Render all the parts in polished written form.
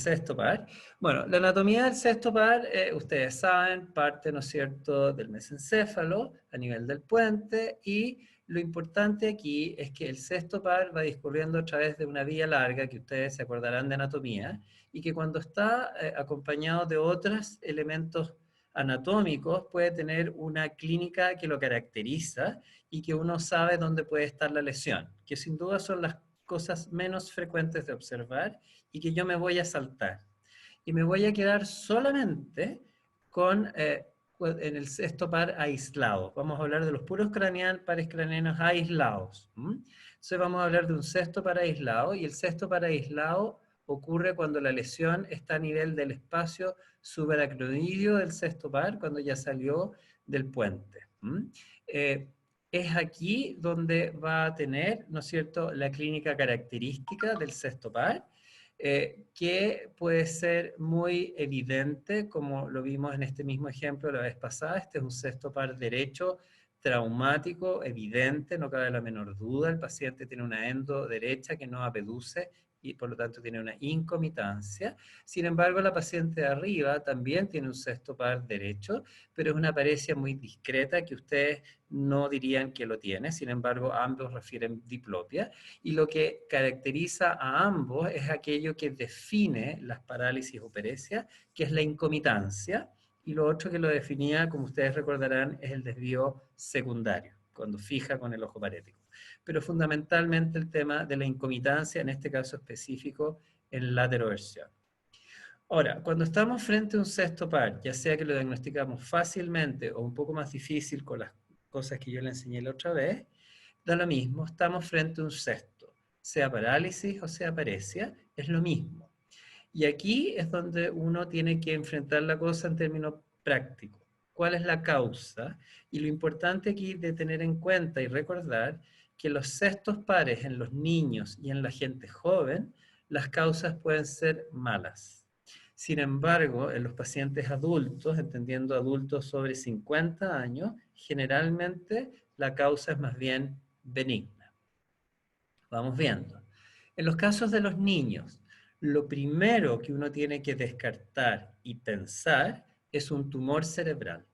sexto par. Bueno, la anatomía del sexto par, ustedes saben, parte, ¿no es cierto?, del mesencéfalo a nivel del puente, y lo importante aquí es que el sexto par va discurriendo a través de una vía larga, que ustedes se acordarán de anatomía, y que cuando está acompañado de otros elementos anatómicos puede tener una clínica que lo caracteriza y que uno sabe dónde puede estar la lesión, que sin duda son las cosas menos frecuentes de observar y que yo me voy a saltar. Y me voy a quedar solamente con en el sexto par aislado. Vamos a hablar de los puros pares craneanos aislados. Entonces vamos a hablar de un sexto par aislado, y el sexto par aislado ocurre cuando la lesión está a nivel del espacio subaracnoideo del sexto par, cuando ya salió del puente. Es aquí donde va a tener, ¿no es cierto?, la clínica característica del sexto par, que puede ser muy evidente, como lo vimos en este mismo ejemplo la vez pasada. Este es un sexto par derecho traumático, evidente, no cabe la menor duda. El paciente tiene una endo derecha que no apeduce y por lo tanto tiene una incomitancia. Sin embargo, la paciente de arriba también tiene un sexto par derecho, pero es una paresia muy discreta que ustedes no dirían que lo tiene. Sin embargo, ambos refieren diplopia, y lo que caracteriza a ambos es aquello que define las parálisis o peresias, que es la incomitancia, y lo otro que lo definía, como ustedes recordarán, es el desvío secundario, cuando fija con el ojo parético. Pero fundamentalmente el tema de la incomitancia, en este caso específico, en lateroversión. Ahora, cuando estamos frente a un sexto par, ya sea que lo diagnosticamos fácilmente o un poco más difícil con las cosas que yo le enseñé la otra vez, da lo mismo, estamos frente a un sexto, sea parálisis o sea paresia, es lo mismo. Y aquí es donde uno tiene que enfrentar la cosa en términos prácticos. ¿Cuál es la causa? Y lo importante aquí de tener en cuenta y recordar que los sextos pares en los niños y en la gente joven, las causas pueden ser malas. Sin embargo, en los pacientes adultos, entendiendo adultos sobre 50 años, generalmente la causa es más bien benigna. Vamos viendo. En los casos de los niños, lo primero que uno tiene que descartar y pensar es un tumor cerebral.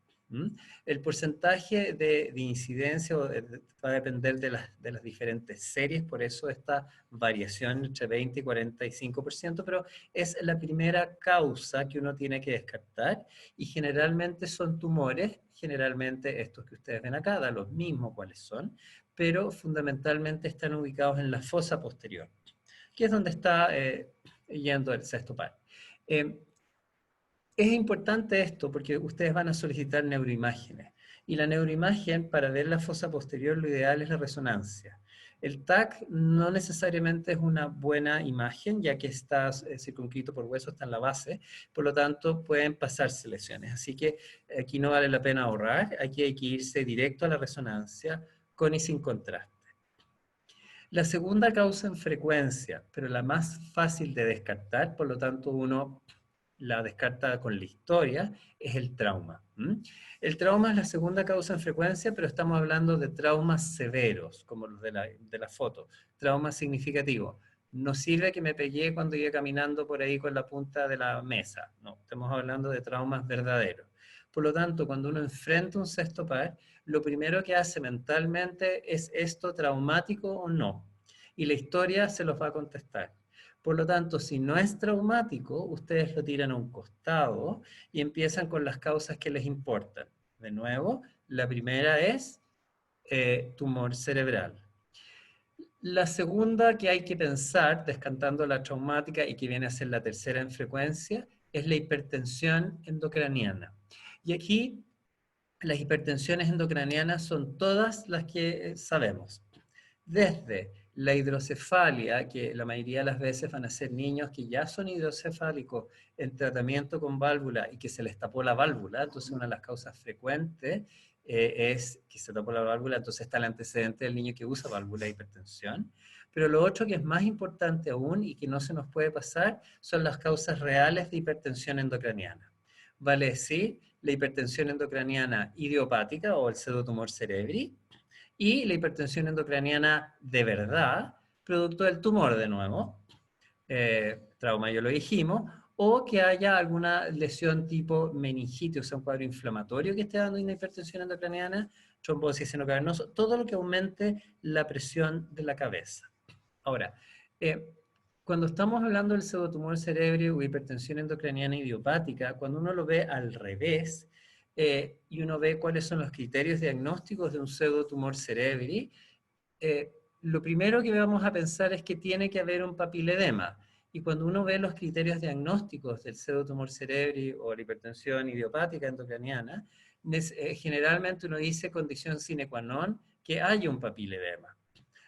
El porcentaje de incidencia va a depender de las diferentes series, por eso esta variación entre 20 y 45%, pero es la primera causa que uno tiene que descartar, y generalmente son tumores, generalmente estos que ustedes ven acá, da los mismos cuáles son, pero fundamentalmente están ubicados en la fosa posterior, que es donde está yendo el sexto par. Es importante esto porque ustedes van a solicitar neuroimágenes, y la neuroimagen, para ver la fosa posterior, lo ideal es la resonancia. El TAC no necesariamente es una buena imagen, ya que está circunscrito por hueso, está en la base, por lo tanto pueden pasarse lesiones. Así que aquí no vale la pena ahorrar, aquí hay que irse directo a la resonancia, con y sin contraste. La segunda causa en frecuencia, pero la más fácil de descartar, por lo tanto uno la descarta con la historia, es el trauma. El trauma es la segunda causa en frecuencia, pero estamos hablando de traumas severos, como los de la foto. Trauma significativo. No sirve que me pegué cuando iba caminando por ahí con la punta de la mesa. No, estamos hablando de traumas verdaderos. Por lo tanto, cuando uno enfrenta un sexto par, lo primero que hace mentalmente es esto traumático o no. Y la historia se los va a contestar. Por lo tanto, si no es traumático, ustedes lo tiran a un costado y empiezan con las causas que les importan. De nuevo, la primera es tumor cerebral. La segunda que hay que pensar, descartando la traumática y que viene a ser la tercera en frecuencia, es la hipertensión endocraniana. Y aquí las hipertensiones endocranianas son todas las que sabemos. Desde la hidrocefalia, que la mayoría de las veces van a ser niños que ya son hidrocefálicos en tratamiento con válvula y que se les tapó la válvula, entonces una de las causas frecuentes es que se tapó la válvula, entonces está el antecedente del niño que usa válvula de hipertensión. Pero lo otro que es más importante aún y que no se nos puede pasar son las causas reales de hipertensión endocraniana. Vale decir, la hipertensión endocraniana idiopática o el pseudotumor cerebri, y la hipertensión endocraniana de verdad, producto del tumor de nuevo, trauma ya lo dijimos, o que haya alguna lesión tipo meningitis, o sea, un cuadro inflamatorio que esté dando una hipertensión endocraniana, trombosis seno-cavernoso, todo lo que aumente la presión de la cabeza. Ahora, cuando estamos hablando del pseudotumor cerebral o hipertensión endocraniana idiopática, cuando uno lo ve al revés y uno ve cuáles son los criterios diagnósticos de un pseudotumor cerebral, lo primero que vamos a pensar es que tiene que haber un papiledema. Y cuando uno ve los criterios diagnósticos del pseudotumor cerebral o la hipertensión idiopática endocraniana, generalmente uno dice condición sine qua non que haya un papiledema.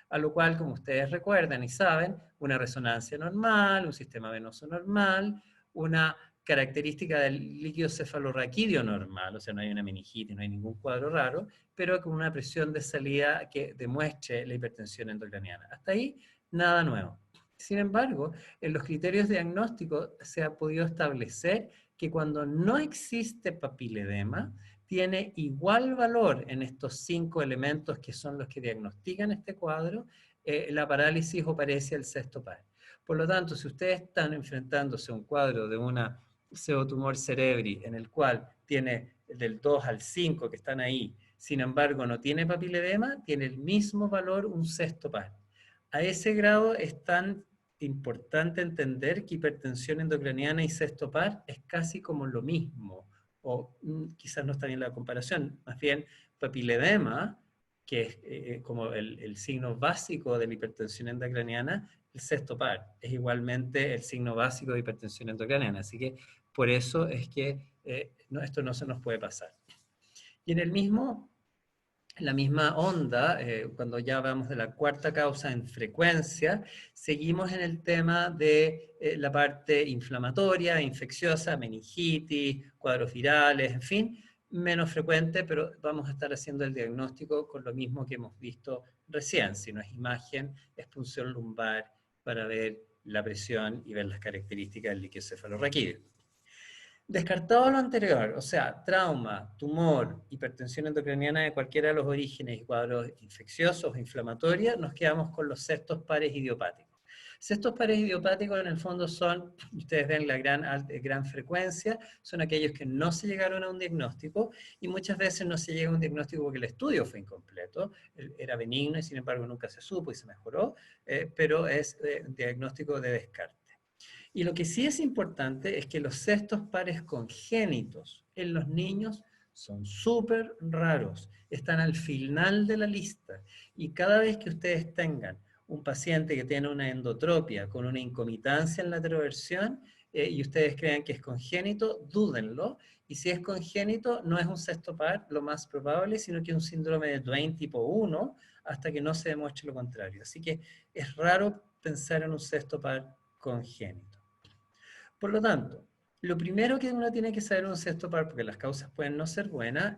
A lo cual, como ustedes recuerdan y saben, una resonancia normal, un sistema venoso normal, una característica del líquido cefalorraquídeo normal, o sea, no hay una meningitis, no hay ningún cuadro raro, pero con una presión de salida que demuestre la hipertensión endocraniana. Hasta ahí, nada nuevo. Sin embargo, en los criterios diagnósticos se ha podido establecer que cuando no existe papiledema, tiene igual valor en estos 5 elementos que son los que diagnostican este cuadro, la parálisis o paresia del sexto par. Por lo tanto, si ustedes están enfrentándose a un cuadro de una pseudotumor cerebri en el cual tiene del 2 al 5 que están ahí, sin embargo no tiene papiledema, tiene el mismo valor un sexto par. A ese grado es tan importante entender que hipertensión endocraniana y sexto par es casi como lo mismo, o quizás no está bien la comparación, más bien papiledema, que es como el signo básico de la hipertensión endocraniana, el sexto par es igualmente el signo básico de hipertensión endocraniana, así que por eso es que esto no se nos puede pasar. Y en la misma onda, cuando ya hablamos de la cuarta causa en frecuencia, seguimos en el tema de la parte inflamatoria, infecciosa, meningitis, cuadros virales, en fin, menos frecuente, pero vamos a estar haciendo el diagnóstico con lo mismo que hemos visto recién, si no es imagen, es punción lumbar para ver la presión y ver las características del líquido cefalorraquídeo. Descartado lo anterior, o sea, trauma, tumor, hipertensión endocraniana de cualquiera de los orígenes y cuadros infecciosos o inflamatorios, nos quedamos con los sextos pares idiopáticos. Sextos pares idiopáticos en el fondo son, ustedes ven la gran frecuencia, son aquellos que no se llegaron a un diagnóstico y muchas veces no se llega a un diagnóstico porque el estudio fue incompleto, era benigno y sin embargo nunca se supo y se mejoró, pero es un diagnóstico de descarte. Y lo que sí es importante es que los sextos pares congénitos en los niños son súper raros, están al final de la lista. Y cada vez que ustedes tengan un paciente que tiene una endotropia con una incomitancia en la heteroversión y ustedes crean que es congénito, dúdenlo. Y si es congénito, no es un sexto par, lo más probable, sino que es un síndrome de Duane tipo 1, hasta que no se demuestre lo contrario. Así que es raro pensar en un sexto par congénito. Por lo tanto, lo primero que uno tiene que saber en un sexto par, porque las causas pueden no ser buenas,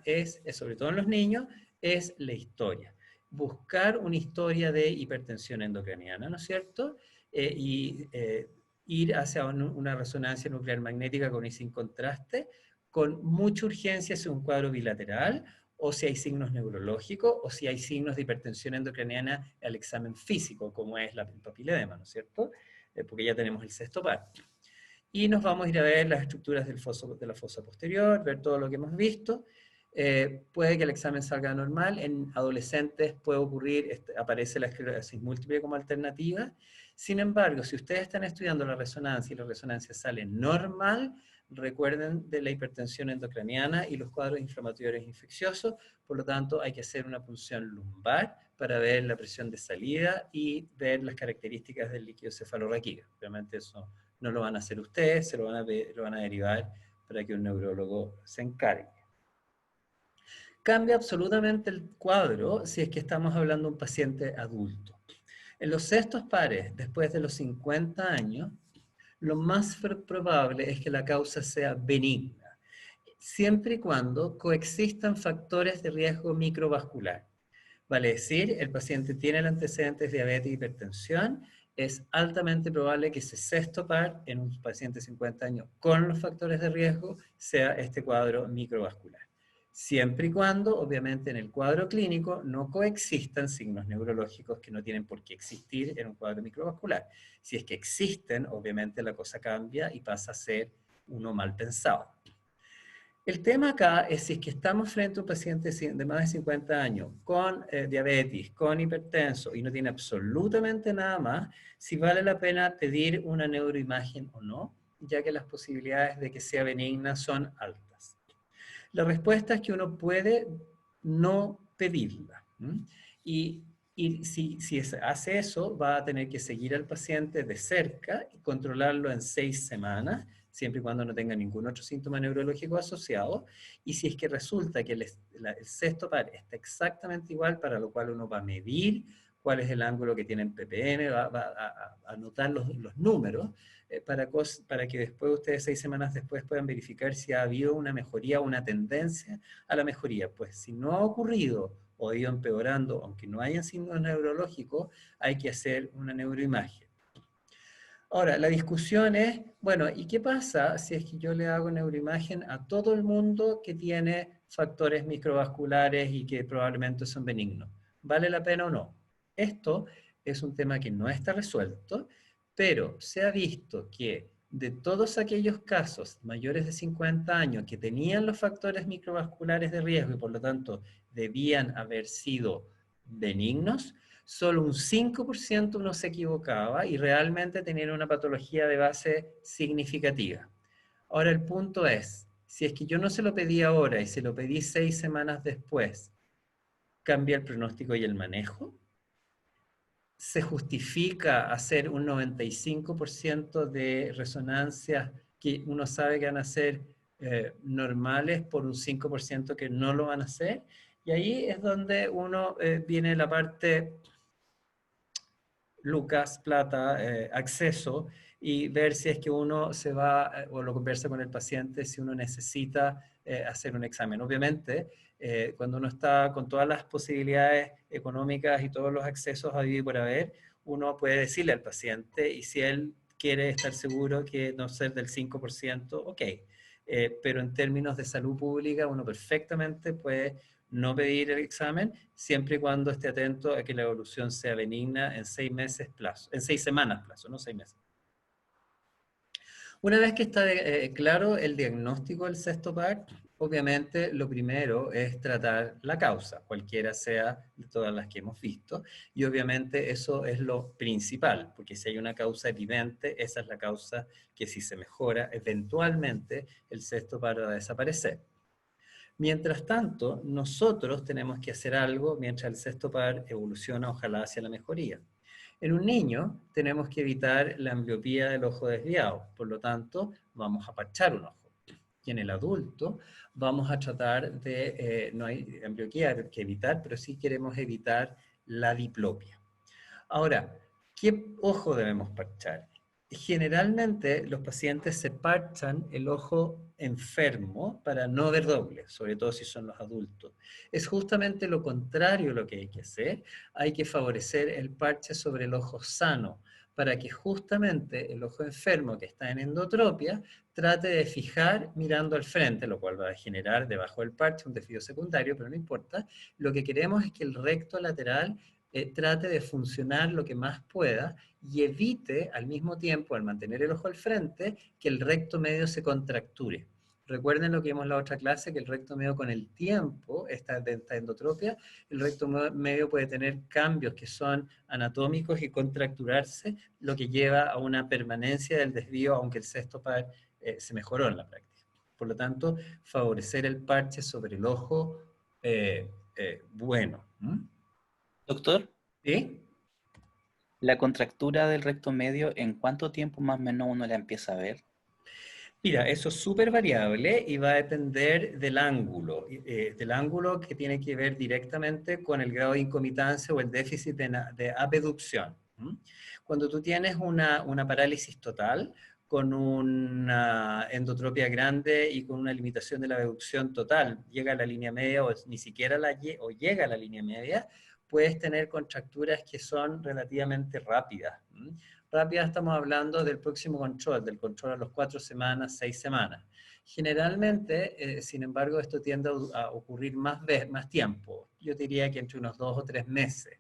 sobre todo en los niños, es la historia. Buscar una historia de hipertensión endocraniana, ¿no es cierto? Ir hacia una resonancia nuclear magnética con y sin contraste, con mucha urgencia si es un cuadro bilateral, o si hay signos neurológicos, o si hay signos de hipertensión endocraniana al examen físico, como es el papiledema, ¿no es cierto? Porque ya tenemos el sexto par. Y nos vamos a ir a ver las estructuras de la fosa posterior, ver todo lo que hemos visto. Puede que el examen salga normal, en adolescentes puede ocurrir, aparece la esclerosis múltiple como alternativa. Sin embargo, si ustedes están estudiando la resonancia y la resonancia sale normal, recuerden de la hipertensión endocraniana y los cuadros inflamatorios infecciosos, por lo tanto hay que hacer una punción lumbar para ver la presión de salida y ver las características del líquido cefalorraquídeo. Realmente eso no lo van a hacer ustedes, lo van a derivar para que un neurólogo se encargue. Cambia absolutamente el cuadro si es que estamos hablando de un paciente adulto. En los sextos pares, después de los 50 años, lo más probable es que la causa sea benigna, siempre y cuando coexistan factores de riesgo microvascular. Vale decir, el paciente tiene el antecedente de diabetes y hipertensión, es altamente probable que ese sexto par en un paciente de 50 años con los factores de riesgo sea este cuadro microvascular. siempre y cuando, obviamente, en el cuadro clínico no coexistan signos neurológicos que no tienen por qué existir en un cuadro microvascular. Si es que existen, obviamente la cosa cambia y pasa a ser uno mal pensado. El tema acá es si es que estamos frente a un paciente de más de 50 años con diabetes, con hipertenso y no tiene absolutamente nada más, si vale la pena pedir una neuroimagen o no, ya que las posibilidades de que sea benigna son altas. La respuesta es que uno puede no pedirla. Y si hace eso, va a tener que seguir al paciente de cerca y controlarlo en 6 semanas, siempre y cuando no tenga ningún otro síntoma neurológico asociado. Y si es que resulta que el sexto par está exactamente igual, para lo cual uno va a medir cuál es el ángulo que tiene en ppm, va a anotar los números, para que después ustedes 6 semanas después puedan verificar si ha habido una mejoría o una tendencia a la mejoría. Pues si no ha ocurrido o ha ido empeorando, aunque no hayan signos neurológicos, hay que hacer una neuroimagen. Ahora, la discusión es, bueno, ¿y qué pasa si es que yo le hago neuroimagen a todo el mundo que tiene factores microvasculares y que probablemente son benignos? ¿Vale la pena o no? Esto es un tema que no está resuelto, pero se ha visto que de todos aquellos casos mayores de 50 años que tenían los factores microvasculares de riesgo y por lo tanto debían haber sido benignos, solo un 5% uno se equivocaba y realmente tenían una patología de base significativa. Ahora el punto es, si es que yo no se lo pedí ahora y se lo pedí 6 semanas después, ¿cambia el pronóstico y el manejo? ¿Se justifica hacer un 95% de resonancias que uno sabe que van a ser normales por un 5% que no lo van a hacer? Y ahí es donde viene la parte lucas, plata, acceso, y ver si es que uno se va o lo conversa con el paciente si uno necesita hacer un examen. Obviamente, cuando uno está con todas las posibilidades económicas y todos los accesos a vivir por haber, uno puede decirle al paciente y si él quiere estar seguro que no ser del 5%, ok. Pero en términos de salud pública, uno perfectamente puede no pedir el examen, siempre y cuando esté atento a que la evolución sea benigna en 6 meses plazo, en 6 semanas plazo, no 6 meses. Una vez que está claro el diagnóstico del sexto par, obviamente lo primero es tratar la causa, cualquiera sea de todas las que hemos visto, y obviamente eso es lo principal, porque si hay una causa evidente, esa es la causa que si se mejora, eventualmente el sexto par va a desaparecer. Mientras tanto, nosotros tenemos que hacer algo mientras el sexto par evoluciona, ojalá, hacia la mejoría. En un niño tenemos que evitar la ambliopía del ojo desviado, por lo tanto, vamos a parchar un ojo. Y en el adulto vamos a tratar de, no hay ambliopía que evitar, pero sí queremos evitar la diplopia. Ahora, ¿qué ojo debemos parchar? Generalmente los pacientes se parchan el ojo enfermo para no ver doble, sobre todo si son los adultos. Es justamente lo contrario lo que hay que hacer. Hay que favorecer el parche sobre el ojo sano para que justamente el ojo enfermo que está en endotropia trate de fijar mirando al frente, lo cual va a generar debajo del parche un desvío secundario, pero no importa. Lo que queremos es que el recto lateral trate de funcionar lo que más pueda y evite al mismo tiempo, al mantener el ojo al frente, que el recto medio se contracture. Recuerden lo que vimos en la otra clase, que el recto medio con el tiempo, esta endotropia, el recto medio puede tener cambios que son anatómicos y contracturarse, lo que lleva a una permanencia del desvío, aunque el sexto par se mejoró en la práctica. Por lo tanto, favorecer el parche sobre el ojo bueno. Doctor, ¿Sí? la contractura del recto medio, ¿en cuánto tiempo más o menos uno la empieza a ver? Mira, eso es súper variable y va a depender del ángulo que tiene que ver directamente con el grado de incomitancia o el déficit de abducción. Cuando tú tienes una parálisis total, con una endotropia grande y con una limitación de la abducción total, llega a la línea media o ni siquiera llega a la línea media, puedes tener contracturas que son relativamente rápidas. Rápida estamos hablando del próximo control, del control a los 4 semanas, 6 semanas. Generalmente, sin embargo, esto tiende a ocurrir más tiempo. Yo diría que entre unos 2 o 3 meses.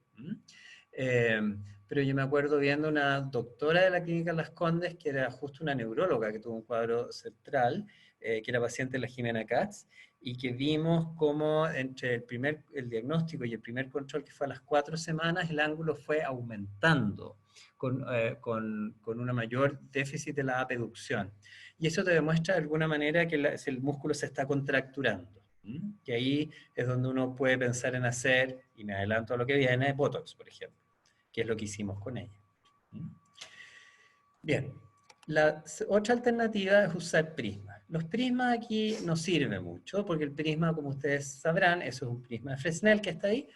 Pero yo me acuerdo viendo una doctora de la clínica Las Condes, que era justo una neuróloga que tuvo un cuadro central, que era paciente de la Jimena Katz, y que vimos cómo entre el diagnóstico y el primer control, que fue a las 4 semanas, el ángulo fue aumentando con una mayor déficit de la apeducción. Y eso te demuestra de alguna manera que el músculo se está contracturando. Que ahí es donde uno puede pensar en hacer, y me adelanto a lo que viene, Botox, por ejemplo, que es lo que hicimos con ella. Bien, la otra alternativa es usar prisma. Los prismas aquí no sirven mucho, porque el prisma, como ustedes sabrán, eso es un prisma de Fresnel que está ahí.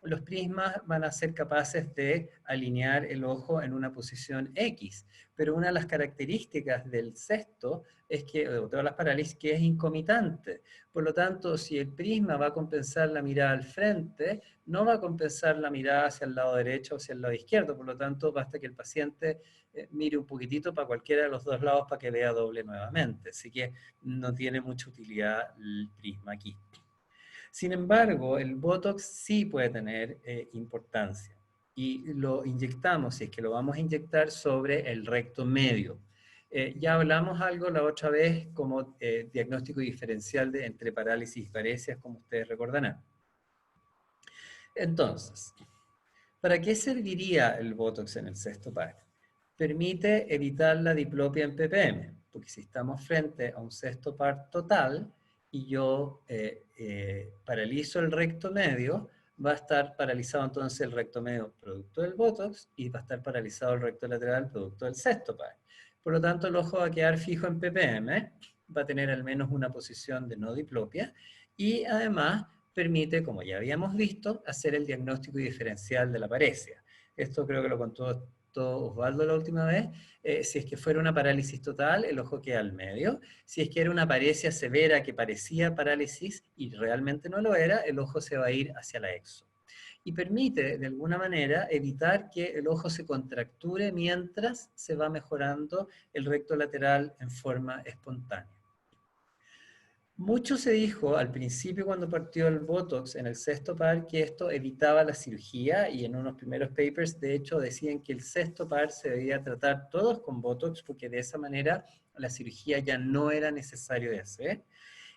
Los prismas van a ser capaces de alinear el ojo en una posición X, pero una de las características del cesto es que, o todas las parálisis, que es incomitante. Por lo tanto, si el prisma va a compensar la mirada al frente, no va a compensar la mirada hacia el lado derecho o hacia el lado izquierdo. Por lo tanto, basta que el paciente mire un poquitito para cualquiera de los dos lados para que vea doble nuevamente. Así que no tiene mucha utilidad el prisma aquí. Sin embargo, el Botox sí puede tener importancia. Y lo inyectamos, si es que lo vamos a inyectar, sobre el recto medio. Ya hablamos algo la otra vez como diagnóstico diferencial entre parálisis y paresias, como ustedes recordarán. Entonces, ¿para qué serviría el Botox en el sexto par? Permite evitar la diplopia en ppm, porque si estamos frente a un sexto par total y yo paralizo el recto medio, va a estar paralizado entonces el recto medio producto del Botox y va a estar paralizado el recto lateral producto del sexto par. Por lo tanto, el ojo va a quedar fijo en ppm, va a tener al menos una posición de no diplopia y además permite, como ya habíamos visto, hacer el diagnóstico diferencial de la paresia. Esto creo que lo contó Osvaldo la última vez. Si es que fuera una parálisis total, el ojo queda al medio. Si es que era una paresia severa que parecía parálisis y realmente no lo era, el ojo se va a ir hacia la exo. Y permite, de alguna manera, evitar que el ojo se contracture mientras se va mejorando el recto lateral en forma espontánea. Mucho se dijo al principio cuando partió el Botox en el sexto par que esto evitaba la cirugía y en unos primeros papers de hecho decían que el sexto par se debía tratar todos con Botox porque de esa manera la cirugía ya no era necesario de hacer.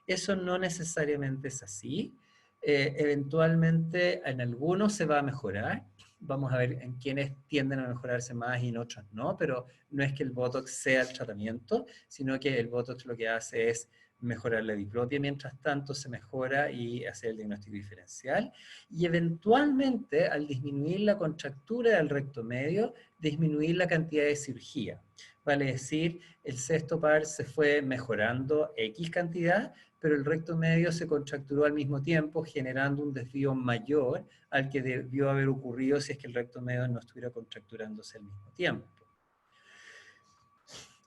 Eso no necesariamente es así. Eventualmente en algunos se va a mejorar. Vamos a ver en quienes tienden a mejorarse más y en otros no, pero no es que el Botox sea el tratamiento, sino que el Botox lo que hace es mejorar la diplopia, mientras tanto se mejora y hacer el diagnóstico diferencial. Y eventualmente, al disminuir la contractura del recto medio, disminuir la cantidad de cirugía. Vale decir, el sexto par se fue mejorando X cantidad, pero el recto medio se contracturó al mismo tiempo, generando un desvío mayor al que debió haber ocurrido si es que el recto medio no estuviera contracturándose al mismo tiempo.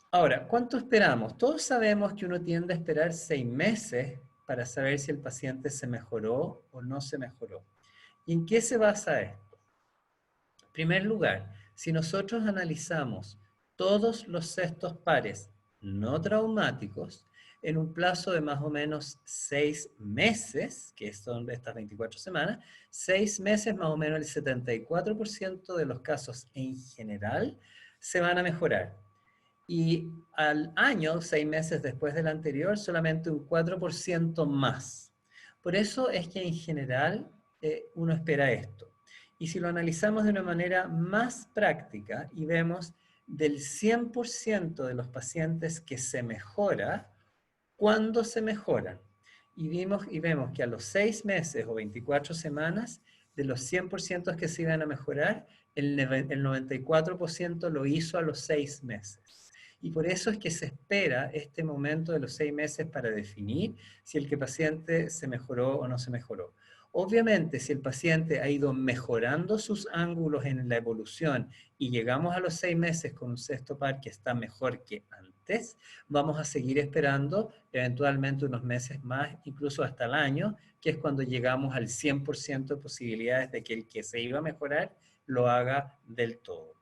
Ahora, ¿cuánto esperamos? Todos sabemos que uno tiende a esperar 6 meses para saber si el paciente se mejoró o no se mejoró. ¿Y en qué se basa esto? En primer lugar, si nosotros analizamos todos los sextos pares no traumáticos en un plazo de más o menos 6 meses, que son estas 24 semanas, 6 meses más o menos el 74% de los casos en general se van a mejorar. Y al año, 6 meses después del anterior, solamente un 4% más. Por eso es que en general uno espera esto. Y si lo analizamos de una manera más práctica y vemos del 100% de los pacientes que se mejora, ¿cuándo se mejoran? Y vemos que a los 6 meses o 24 semanas, de los 100% que se iban a mejorar, el 94% lo hizo a los 6 meses. Y por eso es que se espera este momento de los 6 meses para definir si el paciente se mejoró o no se mejoró. Obviamente, si el paciente ha ido mejorando sus ángulos en la evolución y llegamos a los 6 meses con un sexto par que está mejor que antes, vamos a seguir esperando eventualmente unos meses más, incluso hasta el año, que es cuando llegamos al 100% de posibilidades de que el que se iba a mejorar lo haga del todo.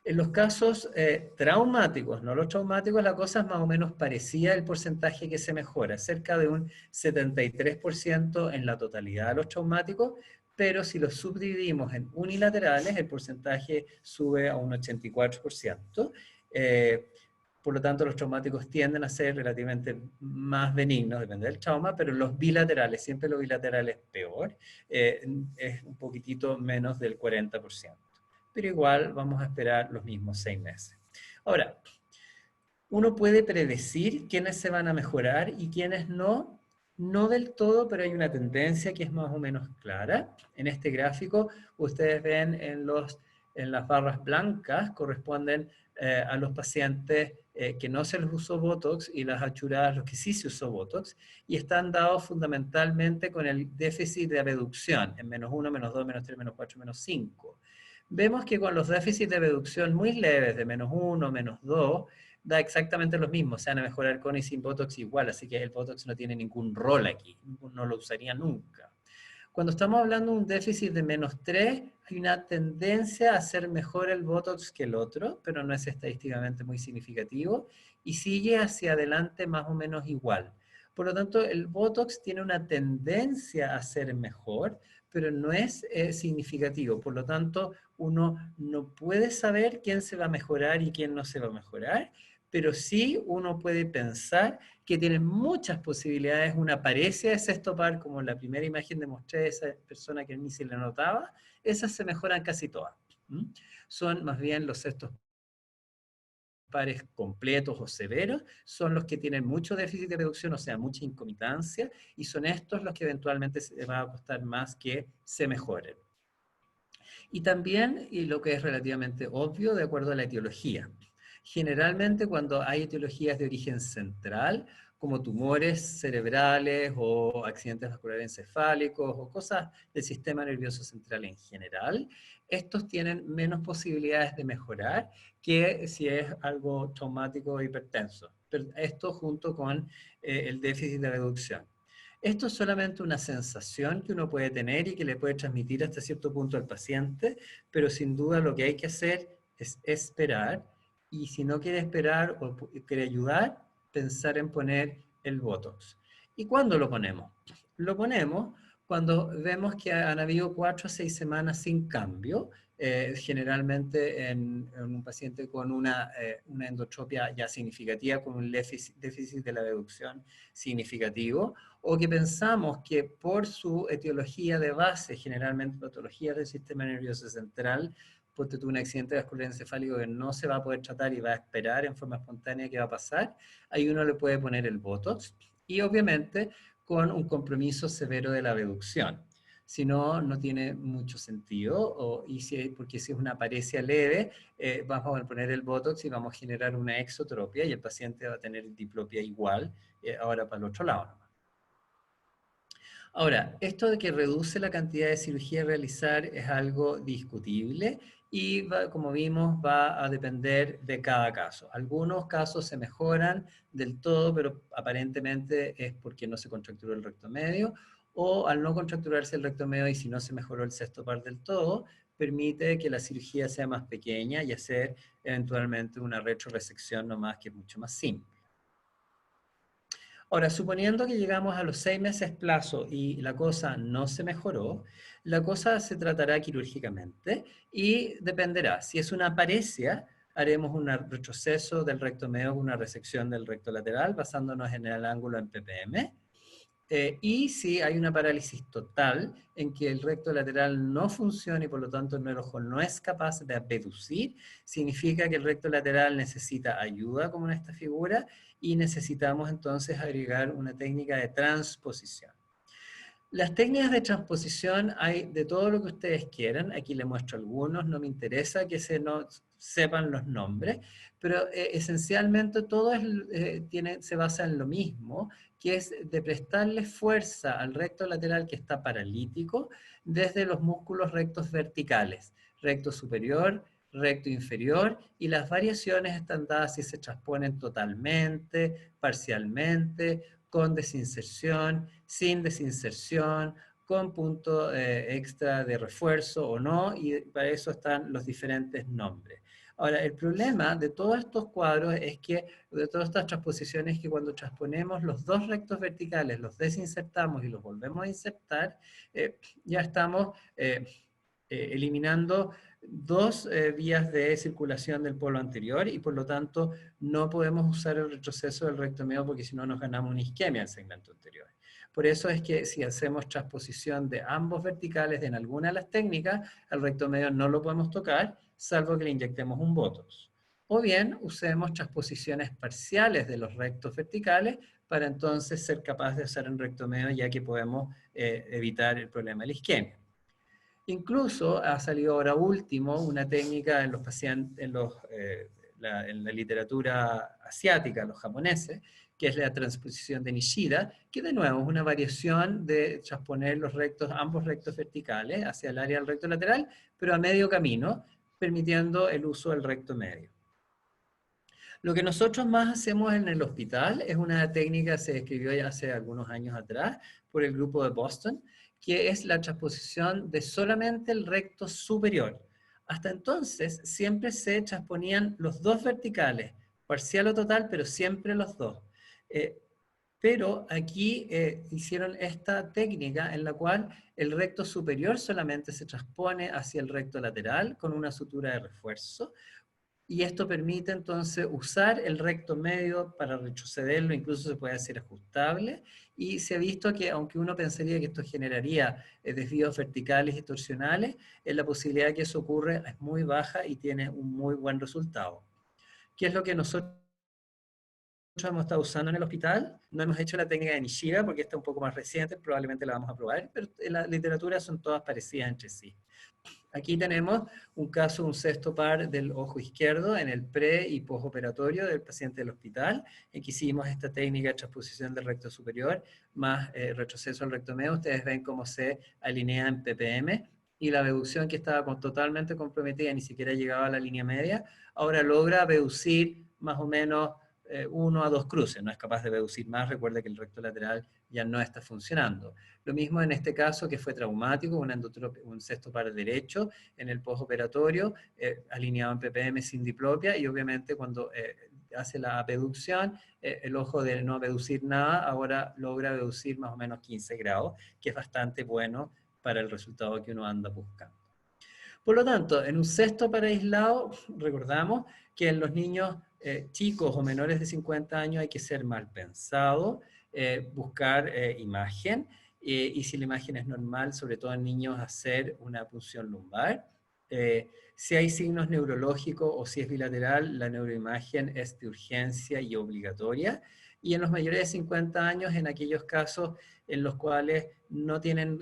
En los casos traumáticos, no los traumáticos, la cosa es más o menos parecida el porcentaje que se mejora, cerca de un 73% en la totalidad de los traumáticos, pero si los subdividimos en unilaterales, el porcentaje sube a un 84%. Por lo tanto, los traumáticos tienden a ser relativamente más benignos, depende del trauma, pero los bilaterales, siempre los bilaterales peor, es un poquitito menos del 40%. Pero igual vamos a esperar los mismos 6 meses. Ahora, uno puede predecir quiénes se van a mejorar y quiénes no, no del todo, pero hay una tendencia que es más o menos clara. En este gráfico, ustedes ven en las barras blancas, corresponden a los pacientes que no se les usó Botox y las achuradas, los que sí se usó Botox, y están dados fundamentalmente con el déficit de abducción, en -1, -2, -3, -4, -5. Vemos que con los déficits de abducción muy leves, de -1, -2, da exactamente lo mismo, se van a mejorar con y sin Botox igual, así que el Botox no tiene ningún rol aquí, no lo usaría nunca. Cuando estamos hablando de un déficit de -3, hay una tendencia a hacer mejor el Botox que el otro, pero no es estadísticamente muy significativo, y sigue hacia adelante más o menos igual. Por lo tanto, el Botox tiene una tendencia a ser mejor, pero no es significativo. Por lo tanto, uno no puede saber quién se va a mejorar y quién no se va a mejorar, pero sí uno puede pensar que tiene muchas posibilidades. Una parecia de sexto par, como la primera imagen demostré de esa persona que ni se le notaba, esas se mejoran casi todas. Son más bien los sextos pares completos o severos, son los que tienen mucho déficit de reducción, o sea, mucha incomitancia, y son estos los que eventualmente se va a costar más que se mejoren. Y también, y lo que es relativamente obvio, de acuerdo a la etiología. Generalmente cuando hay etiologías de origen central, como tumores cerebrales o accidentes vasculares encefálicos o cosas del sistema nervioso central en general, estos tienen menos posibilidades de mejorar que si es algo traumático o hipertenso. Pero esto junto con el déficit de reducción. Esto es solamente una sensación que uno puede tener y que le puede transmitir hasta cierto punto al paciente, pero sin duda lo que hay que hacer es esperar, y si no quiere esperar o quiere ayudar, pensar en poner el Botox. ¿Y cuándo lo ponemos? Lo ponemos cuando vemos que han habido 4 a 6 semanas sin cambio, generalmente en un paciente con una endotropia ya significativa, con un déficit de la deducción significativo, o que pensamos que por su etiología de base, generalmente patologías del sistema nervioso central, porque tuvo un accidente vascular encefálico que no se va a poder tratar y va a esperar en forma espontánea qué va a pasar, ahí uno le puede poner el Botox, y obviamente con un compromiso severo de la reducción. Si no, no tiene mucho sentido, porque si es una parecia leve, vamos a poner el Botox y vamos a generar una exotropia y el paciente va a tener diplopia igual, ahora para el otro lado. Ahora, esto de que reduce la cantidad de cirugía a realizar es algo discutible y, como vimos, va a depender de cada caso. Algunos casos se mejoran del todo, pero aparentemente es porque no se contracturó el recto medio, o al no contracturarse el recto medio y si no se mejoró el sexto par del todo, permite que la cirugía sea más pequeña y hacer eventualmente una retroresección nomás, que es mucho más simple. Ahora, suponiendo que llegamos a los 6 meses plazo y la cosa no se mejoró, la cosa se tratará quirúrgicamente y dependerá. Si es una paresia, haremos un retroceso del recto medio, una resección del recto lateral, basándonos en el ángulo en ppm. Y si hay una parálisis total en que el recto lateral no funciona y por lo tanto el ojo no es capaz de abducir, significa que el recto lateral necesita ayuda, como en esta figura, y necesitamos entonces agregar una técnica de transposición. Las técnicas de transposición hay de todo lo que ustedes quieran. Aquí les muestro algunos, no me interesa que sepan los nombres, pero esencialmente todo se basa en lo mismo, que es de prestarle fuerza al recto lateral que está paralítico desde los músculos rectos verticales, recto superior, recto inferior, y las variaciones están dadas si se transponen totalmente, parcialmente, con desinserción, sin desinserción, con punto extra de refuerzo o no, y para eso están los diferentes nombres. Ahora, el problema de todos estos cuadros es que, de todas estas transposiciones, es que cuando transponemos los dos rectos verticales, los desinsertamos y los volvemos a insertar, ya estamos eliminando dos vías de circulación del polo anterior y por lo tanto no podemos usar el retroceso del recto medio porque si no nos ganamos una isquemia al segmento anterior. Por eso es que si hacemos transposición de ambos verticales en alguna de las técnicas, al recto medio no lo podemos tocar, salvo que le inyectemos un botox. O bien usemos transposiciones parciales de los rectos verticales para entonces ser capaz de hacer en recto medio ya que podemos evitar el problema de la isquemia. Incluso ha salido ahora último una técnica en los pacientes, en la literatura asiática, los japoneses, que es la transposición de Nishida, que de nuevo es una variación de transponer los rectos, ambos rectos verticales hacia el área del recto lateral, pero a medio camino, permitiendo el uso del recto medio. Lo que nosotros más hacemos en el hospital es una técnica que se describió ya hace algunos años atrás por el grupo de Boston, que es la transposición de solamente el recto superior. Hasta entonces siempre se transponían los dos verticales, parcial o total, pero siempre los dos. Pero aquí hicieron esta técnica en la cual el recto superior solamente se transpone hacia el recto lateral con una sutura de refuerzo, y esto permite entonces usar el recto medio para retrocederlo, incluso se puede hacer ajustable, y se ha visto que aunque uno pensaría que esto generaría desvíos verticales y torsionales, la posibilidad de que eso ocurra es muy baja y tiene un muy buen resultado. ¿Qué es lo que nosotros hemos estado usando en el hospital? No hemos hecho la técnica de Nishida porque esta es un poco más reciente, probablemente la vamos a probar, pero en la literatura son todas parecidas entre sí. Aquí tenemos un caso, un sexto par del ojo izquierdo en el pre- y postoperatorio del paciente del hospital, en que hicimos esta técnica de transposición del recto superior más retroceso al recto medio. Ustedes ven cómo se alinea en ppm y la abducción que estaba totalmente comprometida, ni siquiera llegaba a la línea media, ahora logra abducir más o menos 1 a 2 cruces, no es capaz de abducir más, recuerda que el recto lateral ya no está funcionando. Lo mismo en este caso que fue traumático, un sexto par derecho en el postoperatorio, alineado en ppm sin diplopia, y obviamente cuando hace la abducción, el ojo de no abducir nada, ahora logra abducir más o menos 15 grados, que es bastante bueno para el resultado que uno anda buscando. Por lo tanto, en un sexto par aislado, recordamos que en los niños chicos o menores de 50 años hay que ser mal pensado, buscar imagen, y si la imagen es normal, sobre todo en niños, hacer una punción lumbar. Si hay signos neurológicos o si es bilateral, la neuroimagen es de urgencia y obligatoria. Y en los mayores de 50 años, en aquellos casos en los cuales no tienen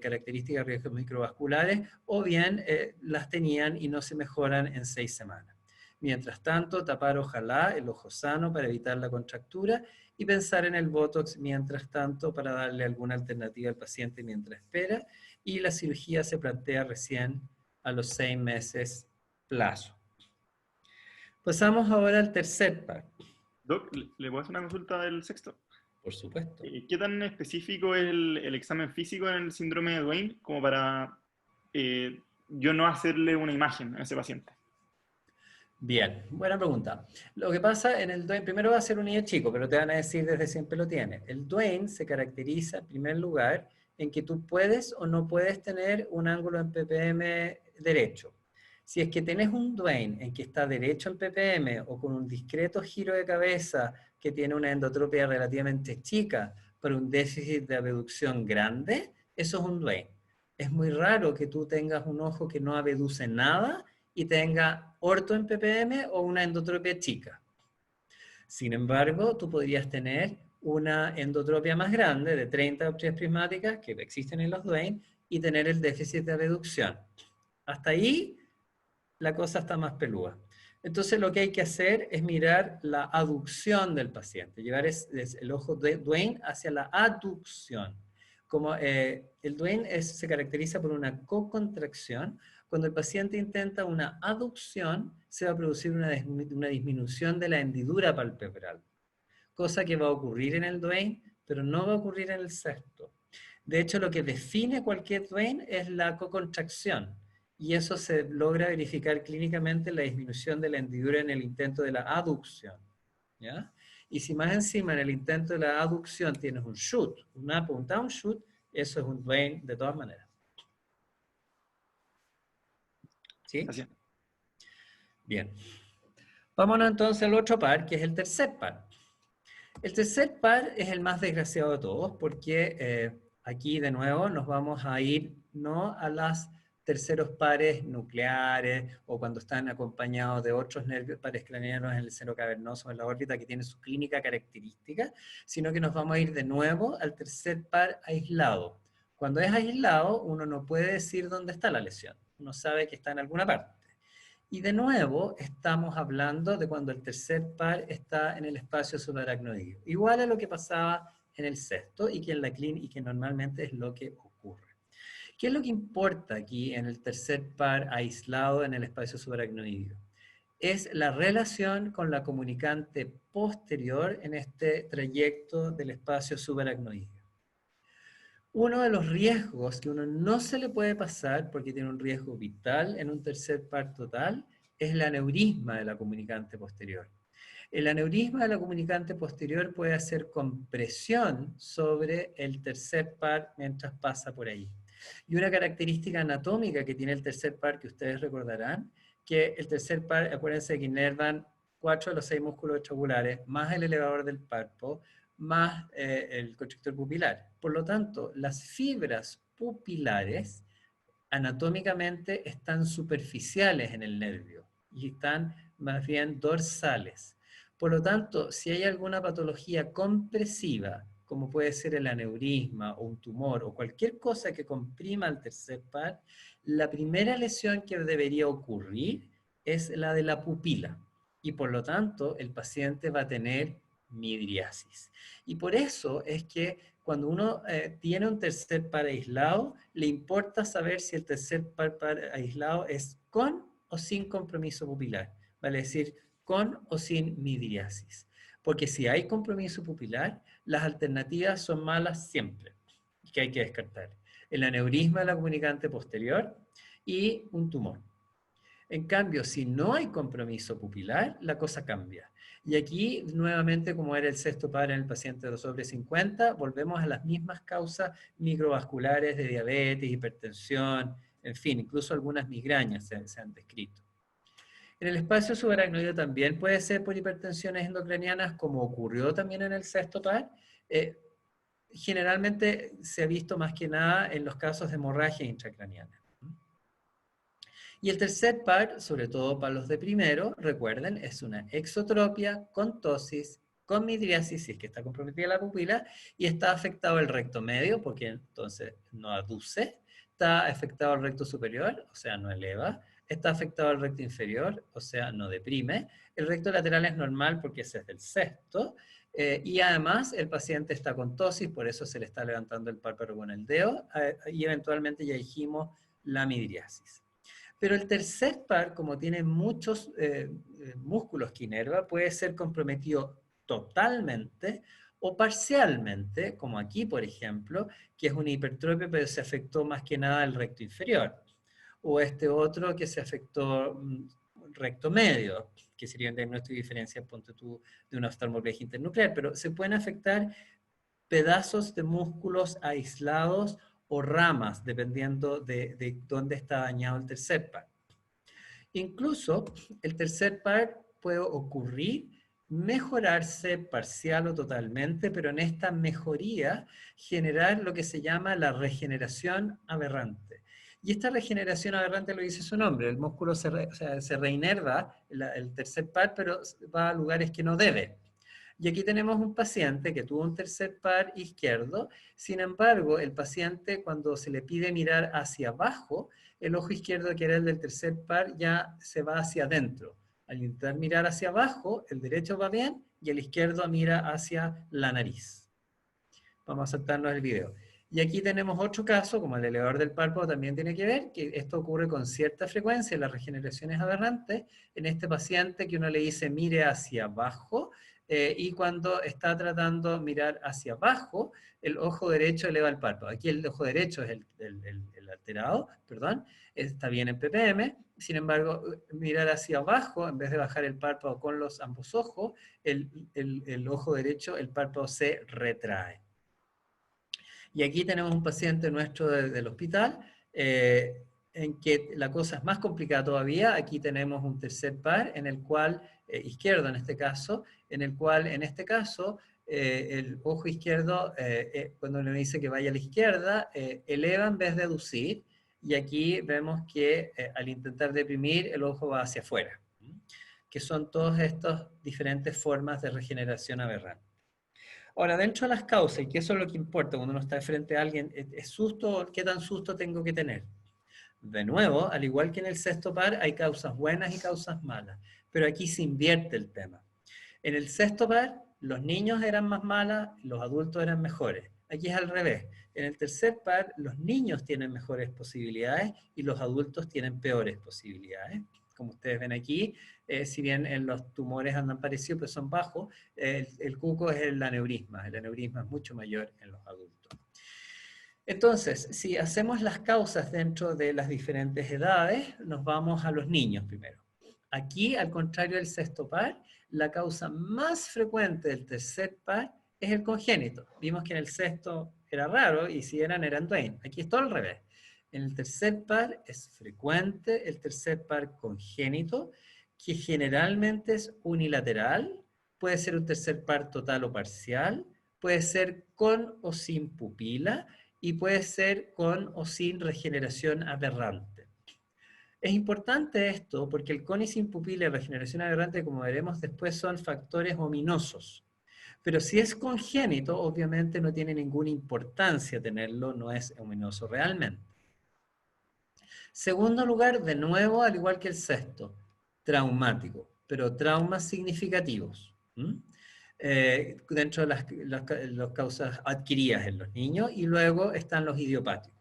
características de riesgos microvasculares, o bien las tenían y no se mejoran en 6 semanas. Mientras tanto, tapar ojalá el ojo sano para evitar la contractura y pensar en el Botox mientras tanto para darle alguna alternativa al paciente mientras espera, y la cirugía se plantea recién a los 6 meses plazo. Pasamos ahora al tercer par. Doc, ¿le puedo hacer una consulta del sexto? Por supuesto. ¿Qué tan específico es el examen físico en el síndrome de Duane como para yo no hacerle una imagen a ese paciente? Bien, buena pregunta. Lo que pasa en el Duane, primero va a ser un niño chico, pero te van a decir desde siempre lo tiene. El Duane se caracteriza en primer lugar en que tú puedes o no puedes tener un ángulo en ppm derecho. Si es que tenés un Duane en que está derecho en ppm o con un discreto giro de cabeza que tiene una endotropia relativamente chica, pero un déficit de abducción grande, eso es un Duane. Es muy raro que tú tengas un ojo que no abduce nada y tenga orto en ppm o una endotropia chica. Sin embargo, tú podrías tener una endotropia más grande de 30 dioptrías prismáticas que existen en los Duane y tener el déficit de abducción. Hasta ahí la cosa está más peluda. Entonces lo que hay que hacer es mirar la aducción del paciente, llevar el ojo de Duane hacia la aducción. Como el Duane se caracteriza por una cocontracción, cuando el paciente intenta una aducción, se va a producir una disminución de la hendidura palpebral, cosa que va a ocurrir en el Duane, pero no va a ocurrir en el sexto. De hecho, lo que define cualquier Duane es la cocontracción. y eso se logra verificar clínicamente la disminución de la hendidura en el intento de la aducción, ¿ya? Y si más encima en el intento de la aducción tienes un shoot, un up o un down shoot, eso es un Duane de todas maneras. ¿Sí? Gracias. Bien. Vámonos entonces al otro par, que es el tercer par. El tercer par es el más desgraciado de todos, porque aquí de nuevo nos vamos a ir no a los terceros pares nucleares o cuando están acompañados de otros nervios pares craneanos en el seno cavernoso o en la órbita que tiene su clínica característica, sino que nos vamos a ir de nuevo al tercer par aislado. Cuando es aislado, uno no puede decir dónde está la lesión, uno sabe que está en alguna parte. Y de nuevo estamos hablando de cuando el tercer par está en el espacio subaracnoideo. Igual a lo que pasaba en el sexto y que en la clínica y que normalmente es lo que ocurre. ¿Qué es lo que importa aquí en el tercer par aislado en el espacio subaracnoideo? Es la relación con la comunicante posterior en este trayecto del espacio subaracnoideo. Uno de los riesgos que uno no se le puede pasar, porque tiene un riesgo vital en un tercer par total, es el aneurisma de la comunicante posterior. El aneurisma de la comunicante posterior puede hacer compresión sobre el tercer par mientras pasa por ahí. Y una característica anatómica que tiene el tercer par, que ustedes recordarán, que el tercer par, acuérdense que inervan 4 de los 6 músculos vestibulares, más el elevador del párpado, más el constrictor pupilar. Por lo tanto, las fibras pupilares anatómicamente están superficiales en el nervio y están más bien dorsales. Por lo tanto, si hay alguna patología compresiva, como puede ser el aneurisma o un tumor o cualquier cosa que comprima el tercer par, la primera lesión que debería ocurrir es la de la pupila. Y por lo tanto, el paciente va a tener midriasis. Y por eso es que cuando uno tiene un tercer par aislado, le importa saber si el tercer par aislado es con o sin compromiso pupilar. Vale decir, con o sin midriasis. Porque si hay compromiso pupilar, las alternativas son malas siempre, que hay que descartar. El aneurisma de la comunicante posterior y un tumor. En cambio, si no hay compromiso pupilar, la cosa cambia. Y aquí, nuevamente, como era el sexto par en el paciente de sobre 50, volvemos a las mismas causas microvasculares de diabetes, hipertensión, en fin, incluso algunas migrañas se han descrito. En el espacio subaracnoideo también puede ser por hipertensiones endocranianas, como ocurrió también en el sexto par. Generalmente se ha visto más que nada en los casos de hemorragia intracraniana. Y el tercer par, sobre todo para los de primero, recuerden, es una exotropia con tosis, con midriasis, si es que está comprometida la pupila, y está afectado el recto medio, porque entonces no aduce, está afectado el recto superior, o sea, no eleva, está afectado el recto inferior, o sea, no deprime, el recto lateral es normal porque ese es del sexto, y además el paciente está con tosis, por eso se le está levantando el párpado con el dedo, y eventualmente ya dijimos la midriasis. Pero el tercer par, como tiene muchos músculos que inerva, puede ser comprometido totalmente o parcialmente, como aquí, por ejemplo, que es una hipertrofia, pero se afectó más que nada el recto inferior. O este otro que se afectó recto medio, que sería un diagnóstico de diferencia, ponte tú, de una oftalmoplegia internuclear, pero se pueden afectar pedazos de músculos aislados o ramas, dependiendo de dónde está dañado el tercer par. Incluso el tercer par puede ocurrir, mejorarse parcial o totalmente, pero en esta mejoría generar lo que se llama la regeneración aberrante. Y esta regeneración aberrante lo dice su nombre, el músculo se reinerva, el tercer par, pero va a lugares que no debe. Y aquí tenemos un paciente que tuvo un tercer par izquierdo, sin embargo, el paciente cuando se le pide mirar hacia abajo, el ojo izquierdo, que era el del tercer par, ya se va hacia adentro. Al intentar mirar hacia abajo, el derecho va bien y el izquierdo mira hacia la nariz. Vamos a saltarnos el video. Y aquí tenemos otro caso, como el elevador del párpado también tiene que ver, que esto ocurre con cierta frecuencia, las regeneraciones aberrantes. En este paciente que uno le dice mire hacia abajo, y cuando está tratando de mirar hacia abajo, el ojo derecho eleva el párpado. Aquí el ojo derecho es el alterado, perdón, está bien en ppm. Sin embargo, mirar hacia abajo, en vez de bajar el párpado con los ambos ojos, el ojo derecho, el párpado se retrae. Y aquí tenemos un paciente nuestro del hospital, en que la cosa es más complicada todavía. Aquí tenemos un tercer par, en el cual, izquierdo en este caso, en el cual, en este caso, el ojo izquierdo, cuando le dice que vaya a la izquierda, eleva en vez de aducir, y aquí vemos que al intentar deprimir, el ojo va hacia afuera, que son todas estas diferentes formas de regeneración aberrante. Ahora, dentro de las causas, y que eso es lo que importa cuando uno está frente a alguien, ¿es susto? ¿Qué tan susto tengo que tener? De nuevo, al igual que en el sexto par, hay causas buenas y causas malas, pero aquí se invierte el tema. En el sexto par, los niños eran más malas, los adultos eran mejores. Aquí es al revés. En el tercer par, los niños tienen mejores posibilidades y los adultos tienen peores posibilidades. Como ustedes ven aquí, si bien en los tumores andan parecidos, pero son bajos, el cuco es el aneurisma. El aneurisma es mucho mayor en los adultos. Entonces, si hacemos las causas dentro de las diferentes edades, nos vamos a los niños primero. Aquí, al contrario del sexto par, la causa más frecuente del tercer par es el congénito. Vimos que en el sexto era raro y si eran Duane. Aquí es todo al revés. En el tercer par es frecuente el tercer par congénito, que generalmente es unilateral, puede ser un tercer par total o parcial, puede ser con o sin pupila, y puede ser con o sin regeneración aberrante. Es importante esto porque el con y sin pupila y regeneración aberrante, como veremos después, son factores ominosos. Pero si es congénito, obviamente no tiene ninguna importancia tenerlo, no es ominoso realmente. Segundo lugar, de nuevo, al igual que el sexto, traumático, pero traumas significativos. Dentro de las causas adquiridas en los niños, y luego están los idiopáticos.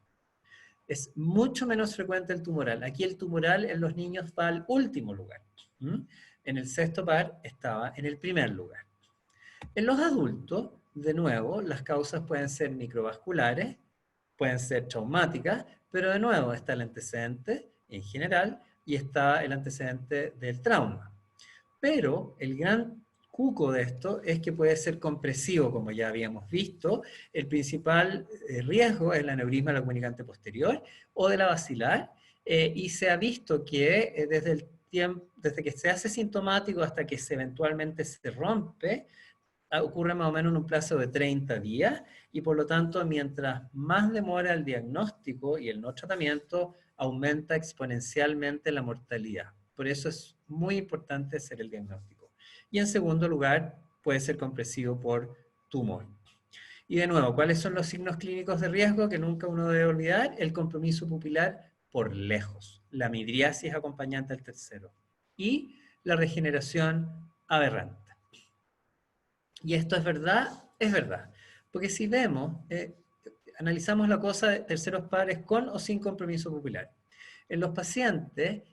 Es mucho menos frecuente el tumoral. Aquí el tumoral en los niños va al último lugar. En el sexto par estaba en el primer lugar. En los adultos, de nuevo, las causas pueden ser microvasculares, pueden ser traumáticas, pero de nuevo está el antecedente en general y está el antecedente del trauma. Pero el gran cuco de esto es que puede ser compresivo, como ya habíamos visto. El principal riesgo es el aneurisma de la comunicante posterior o de la basilar, y se ha visto que desde que se hace sintomático hasta que eventualmente se rompe, ocurre más o menos en un plazo de 30 días, y por lo tanto, mientras más demora el diagnóstico y el no tratamiento, aumenta exponencialmente la mortalidad. Por eso es muy importante hacer el diagnóstico. Y en segundo lugar, puede ser compresivo por tumor. Y de nuevo, ¿cuáles son los signos clínicos de riesgo que nunca uno debe olvidar? El compromiso pupilar por lejos, la midriasis acompañante al tercero y la regeneración aberrante. Y esto es verdad, porque si vemos, analizamos la cosa de terceros pares con o sin compromiso pupilar. En los pacientes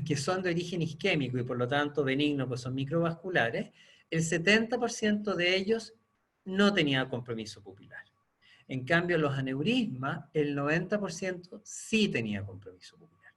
que son de origen isquémico y por lo tanto benigno, pues son microvasculares, el 70% de ellos no tenía compromiso pupilar. En cambio, los aneurismas, el 90% sí tenía compromiso pupilar.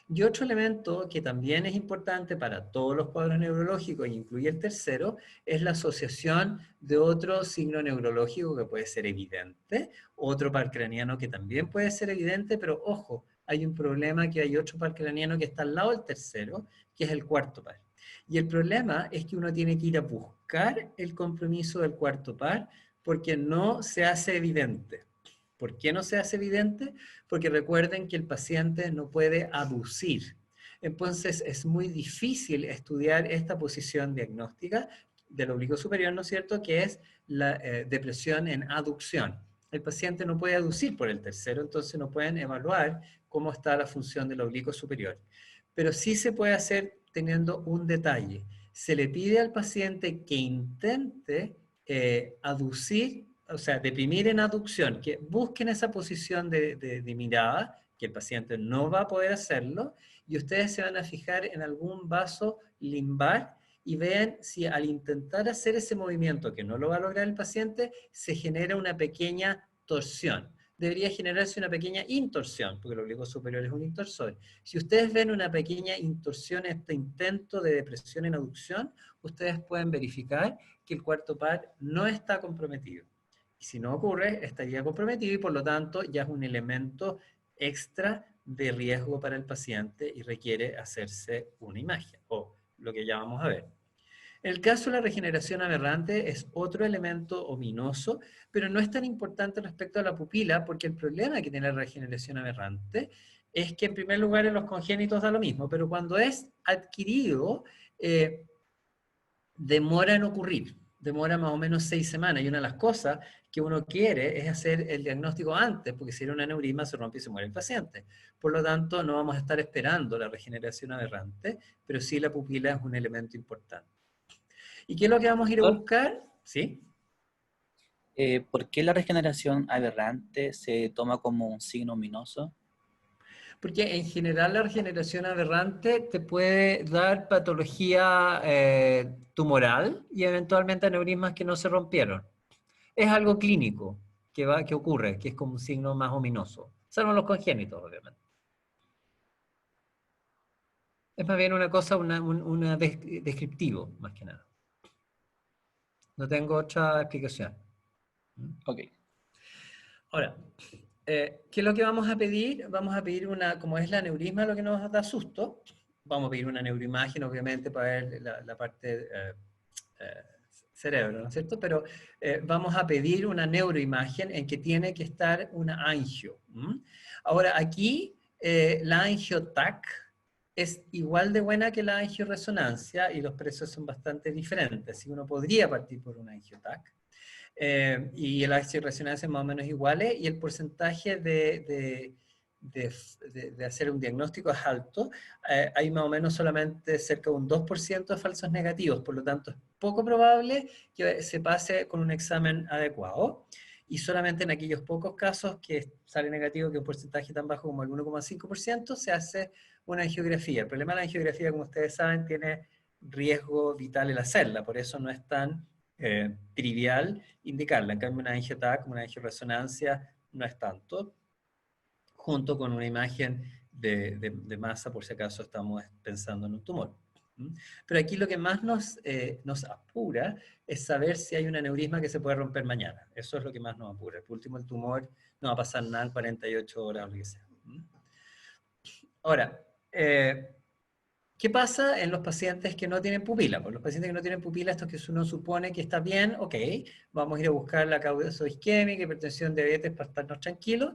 Y otro elemento que también es importante para todos los cuadros neurológicos, y incluye el tercero, es la asociación de otro signo neurológico que puede ser evidente, otro par craneano que también puede ser evidente, pero ojo, hay un problema que hay otro par craneano que está al lado del tercero, que es el cuarto par. Y el problema es que uno tiene que ir a buscar el compromiso del cuarto par porque no se hace evidente. ¿Por qué no se hace evidente? Porque recuerden que el paciente no puede aducir. Entonces es muy difícil estudiar esta posición diagnóstica del oblicuo superior, ¿no es cierto?, que es la depresión en aducción. El paciente no puede aducir por el tercero, entonces no pueden evaluar cómo está la función del oblicuo superior. Pero sí se puede hacer teniendo un detalle. Se le pide al paciente que intente aducir, o sea, deprimir en aducción, que busquen esa posición de mirada, que el paciente no va a poder hacerlo, y ustedes se van a fijar en algún vaso limbar y vean si al intentar hacer ese movimiento, que no lo va a lograr el paciente, se genera una pequeña torsión. Debería generarse una pequeña intorsión, porque el oblicuo superior es un intorsor. Si ustedes ven una pequeña intorsión, este intento de depresión en aducción, ustedes pueden verificar que el cuarto par no está comprometido. Y si no ocurre, estaría comprometido y por lo tanto ya es un elemento extra de riesgo para el paciente y requiere hacerse una imagen, o lo que ya vamos a ver. El caso de la regeneración aberrante es otro elemento ominoso, pero no es tan importante respecto a la pupila, porque el problema que tiene la regeneración aberrante es que en primer lugar en los congénitos da lo mismo, pero cuando es adquirido, demora en ocurrir, demora más o menos 6 semanas, y una de las cosas que uno quiere es hacer el diagnóstico antes, porque si era un aneurisma se rompe y se muere el paciente. Por lo tanto, no vamos a estar esperando la regeneración aberrante, pero sí la pupila es un elemento importante. ¿Y qué es lo que vamos a ir a Doctor, buscar? ¿Sí? ¿por qué la regeneración aberrante se toma como un signo ominoso? Porque en general la regeneración aberrante te puede dar patología tumoral y eventualmente aneurismas que no se rompieron. Es algo clínico que ocurre, que es como un signo más ominoso. Salvo los congénitos, obviamente. Es más bien una cosa, descriptivo, más que nada. No tengo otra explicación. Ok. Ahora, ¿qué es lo que vamos a pedir? Vamos a pedir como es la aneurisma lo que nos da susto, vamos a pedir una neuroimagen, obviamente, para ver la parte cerebro, ¿no es cierto? Pero vamos a pedir una neuroimagen en que tiene que estar una angio. Ahora, aquí la angio-TAC es igual de buena que la angioresonancia y los precios son bastante diferentes. Así que uno podría partir por una angio-TAC. Y las resonancias más o menos iguales, y el porcentaje de hacer un diagnóstico es alto. Hay más o menos solamente cerca de un 2% de falsos negativos, por lo tanto es poco probable que se pase con un examen adecuado, y solamente en aquellos pocos casos que sale negativo, que un porcentaje tan bajo como el 1,5%, se hace una angiografía. El problema de la angiografía, como ustedes saben, tiene riesgo vital el hacerla, por eso no es tan trivial indicarla. En cambio, una angioTAC, como una angioresonancia, no es tanto, junto con una imagen de masa, por si acaso estamos pensando en un tumor. Pero aquí lo que más nos apura es saber si hay un aneurisma que se puede romper mañana. Eso es lo que más nos apura. Por último, el tumor no va a pasar nada en 48 horas o lo que sea. Ahora, ¿qué pasa en los pacientes que no tienen pupila? Pues los pacientes que no tienen pupila, estos que uno supone que está bien, ok, vamos a ir a buscar la causa isquémica, hipertensión, diabetes, para estarnos tranquilos.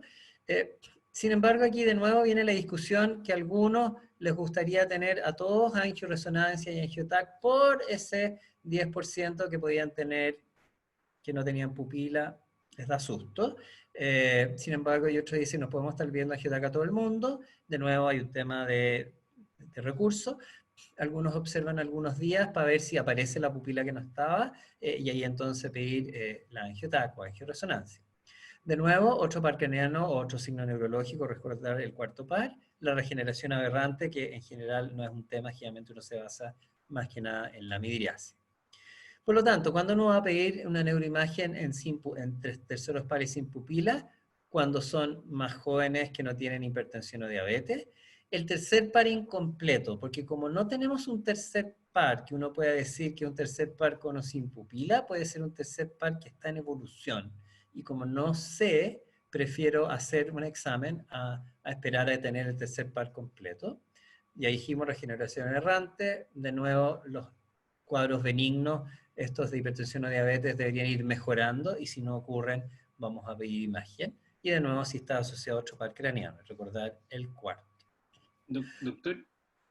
Sin embargo, aquí de nuevo viene la discusión que a algunos les gustaría tener a todos angioresonancia y angioTAC por ese 10% que podían tener que no tenían pupila, les da susto. Sin embargo, hay otros que dicen, nos podemos estar viendo angioTAC a todo el mundo. De nuevo hay un tema de recursos. Algunos observan algunos días para ver si aparece la pupila que no estaba, y ahí entonces pedir la angioTAC o angioresonancia. De nuevo, otro par craneano o otro signo neurológico, recordar el cuarto par, la regeneración aberrante, que en general no es un tema, generalmente uno se basa más que nada en la midriasis. Por lo tanto, cuando uno va a pedir una neuroimagen en terceros pares sin pupila, cuando son más jóvenes que no tienen hipertensión o diabetes, el tercer par incompleto, porque como no tenemos un tercer par, que uno pueda decir que un tercer par con o sin pupila, puede ser un tercer par que está en evolución. Y como no sé, prefiero hacer un examen a esperar a tener el tercer par completo. Y ahí dijimos regeneración errante, de nuevo los cuadros benignos, estos de hipertensión o diabetes deberían ir mejorando, y si no ocurren, vamos a pedir imagen. Y de nuevo, si está asociado a otro par craneano, recordar el cuarto. Doctor,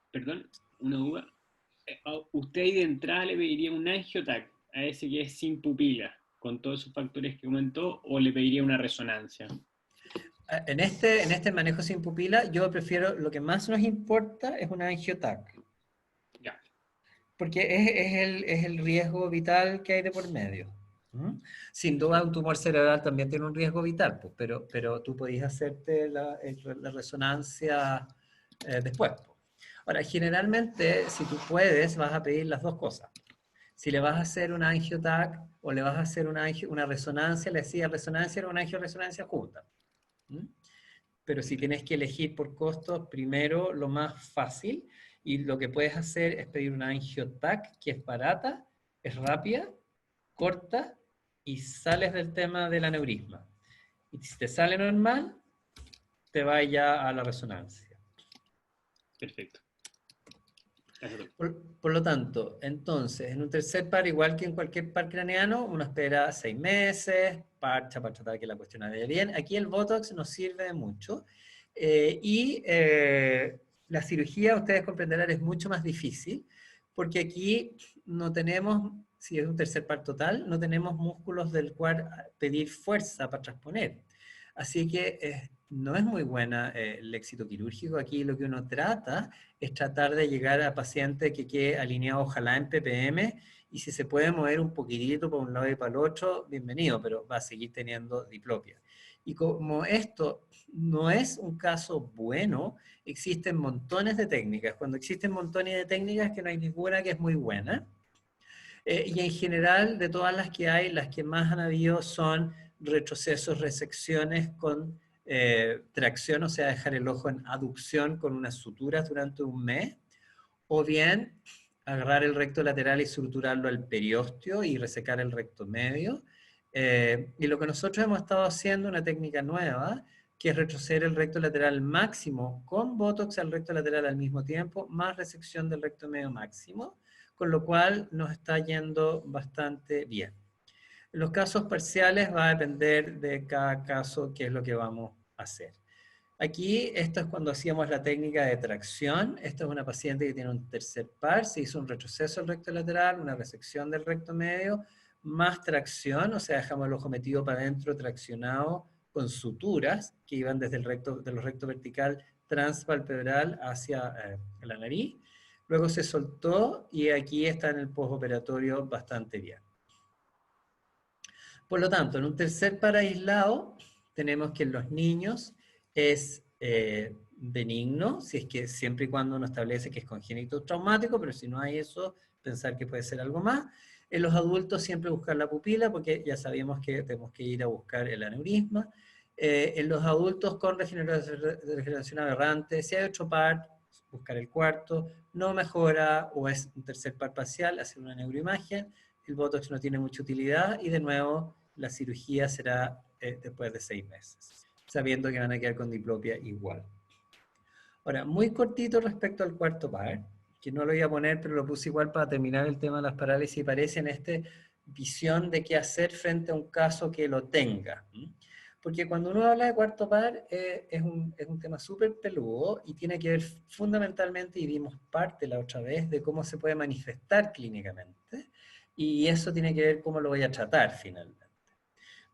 perdón, una duda. ¿Usted ahí de entrada le pediría un angioTAC a ese que es sin pupila, con todos esos factores que comentó, o le pediría una resonancia? En este manejo sin pupila, yo prefiero, lo que más nos importa es una angioTAC. Ya. Porque es el riesgo vital que hay de por medio. Sin duda, un tumor cerebral también tiene un riesgo vital, pues, pero tú podías hacerte la resonancia después. Ahora, generalmente, si tú puedes, vas a pedir las dos cosas. Si le vas a hacer una angio-TAC o le vas a hacer una resonancia, le decía resonancia o una angio-resonancia junta. ¿Mm? Pero si tienes que elegir por costos, primero lo más fácil, y lo que puedes hacer es pedir una angio-TAC, que es barata, es rápida, corta, y sales del tema del aneurisma. Y si te sale normal, te va ya a la resonancia. Perfecto. Gracias, Por lo tanto, entonces, en un tercer par, igual que en cualquier par craneano, uno espera 6 meses, parcha para tratar que la cuestión vaya bien. Aquí el Botox nos sirve de mucho. La cirugía, ustedes comprenderán, es mucho más difícil, porque aquí no tenemos, si es un tercer par total, no tenemos músculos del cual pedir fuerza para transponer. Así que no es muy buena el éxito quirúrgico. Aquí lo que uno trata es tratar de llegar a paciente que quede alineado ojalá en ppm, y si se puede mover un poquitito para un lado y para el otro, bienvenido, pero va a seguir teniendo diplopia. Y como esto no es un caso bueno, existen montones de técnicas. Cuando existen montones de técnicas, que no hay ninguna que es muy buena. Y en general, de todas las que hay, las que más han habido son retrocesos, resecciones con tracción, o sea, dejar el ojo en aducción con unas suturas durante un mes, o bien agarrar el recto lateral y suturarlo al periósteo y resecar el recto medio. Y lo que nosotros hemos estado haciendo, una técnica nueva, que es retroceder el recto lateral máximo con Botox al recto lateral al mismo tiempo, más resección del recto medio máximo, con lo cual nos está yendo bastante bien. En los casos parciales va a depender de cada caso qué es lo que vamos a hacer. Aquí, esto es cuando hacíamos la técnica de tracción. Esta es una paciente que tiene un tercer par, se hizo un retroceso del recto lateral, una resección del recto medio, más tracción, o sea, dejamos el ojo metido para adentro, traccionado, con suturas que iban desde el recto vertical transpalpebral hacia la nariz. Luego se soltó y aquí está en el postoperatorio bastante bien. Por lo tanto, en un tercer par aislado, tenemos que en los niños es benigno, si es que siempre y cuando uno establece que es congénito traumático, pero si no hay eso, pensar que puede ser algo más. En los adultos siempre buscar la pupila, porque ya sabemos que tenemos que ir a buscar el aneurisma. En los adultos con regeneración aberrante, si hay otro par, buscar el cuarto, no mejora o es un tercer par parcial, hacer una neuroimagen. El Botox no tiene mucha utilidad y de nuevo la cirugía será después de 6 meses, sabiendo que van a quedar con diplopia igual. Ahora, muy cortito respecto al cuarto par, que no lo voy a poner, pero lo puse igual para terminar el tema de las parálisis, parece en esta visión de qué hacer frente a un caso que lo tenga. Porque cuando uno habla de cuarto par, es un tema súper peludo y tiene que ver fundamentalmente, y vimos parte la otra vez, de cómo se puede manifestar clínicamente, y eso tiene que ver cómo lo voy a tratar finalmente.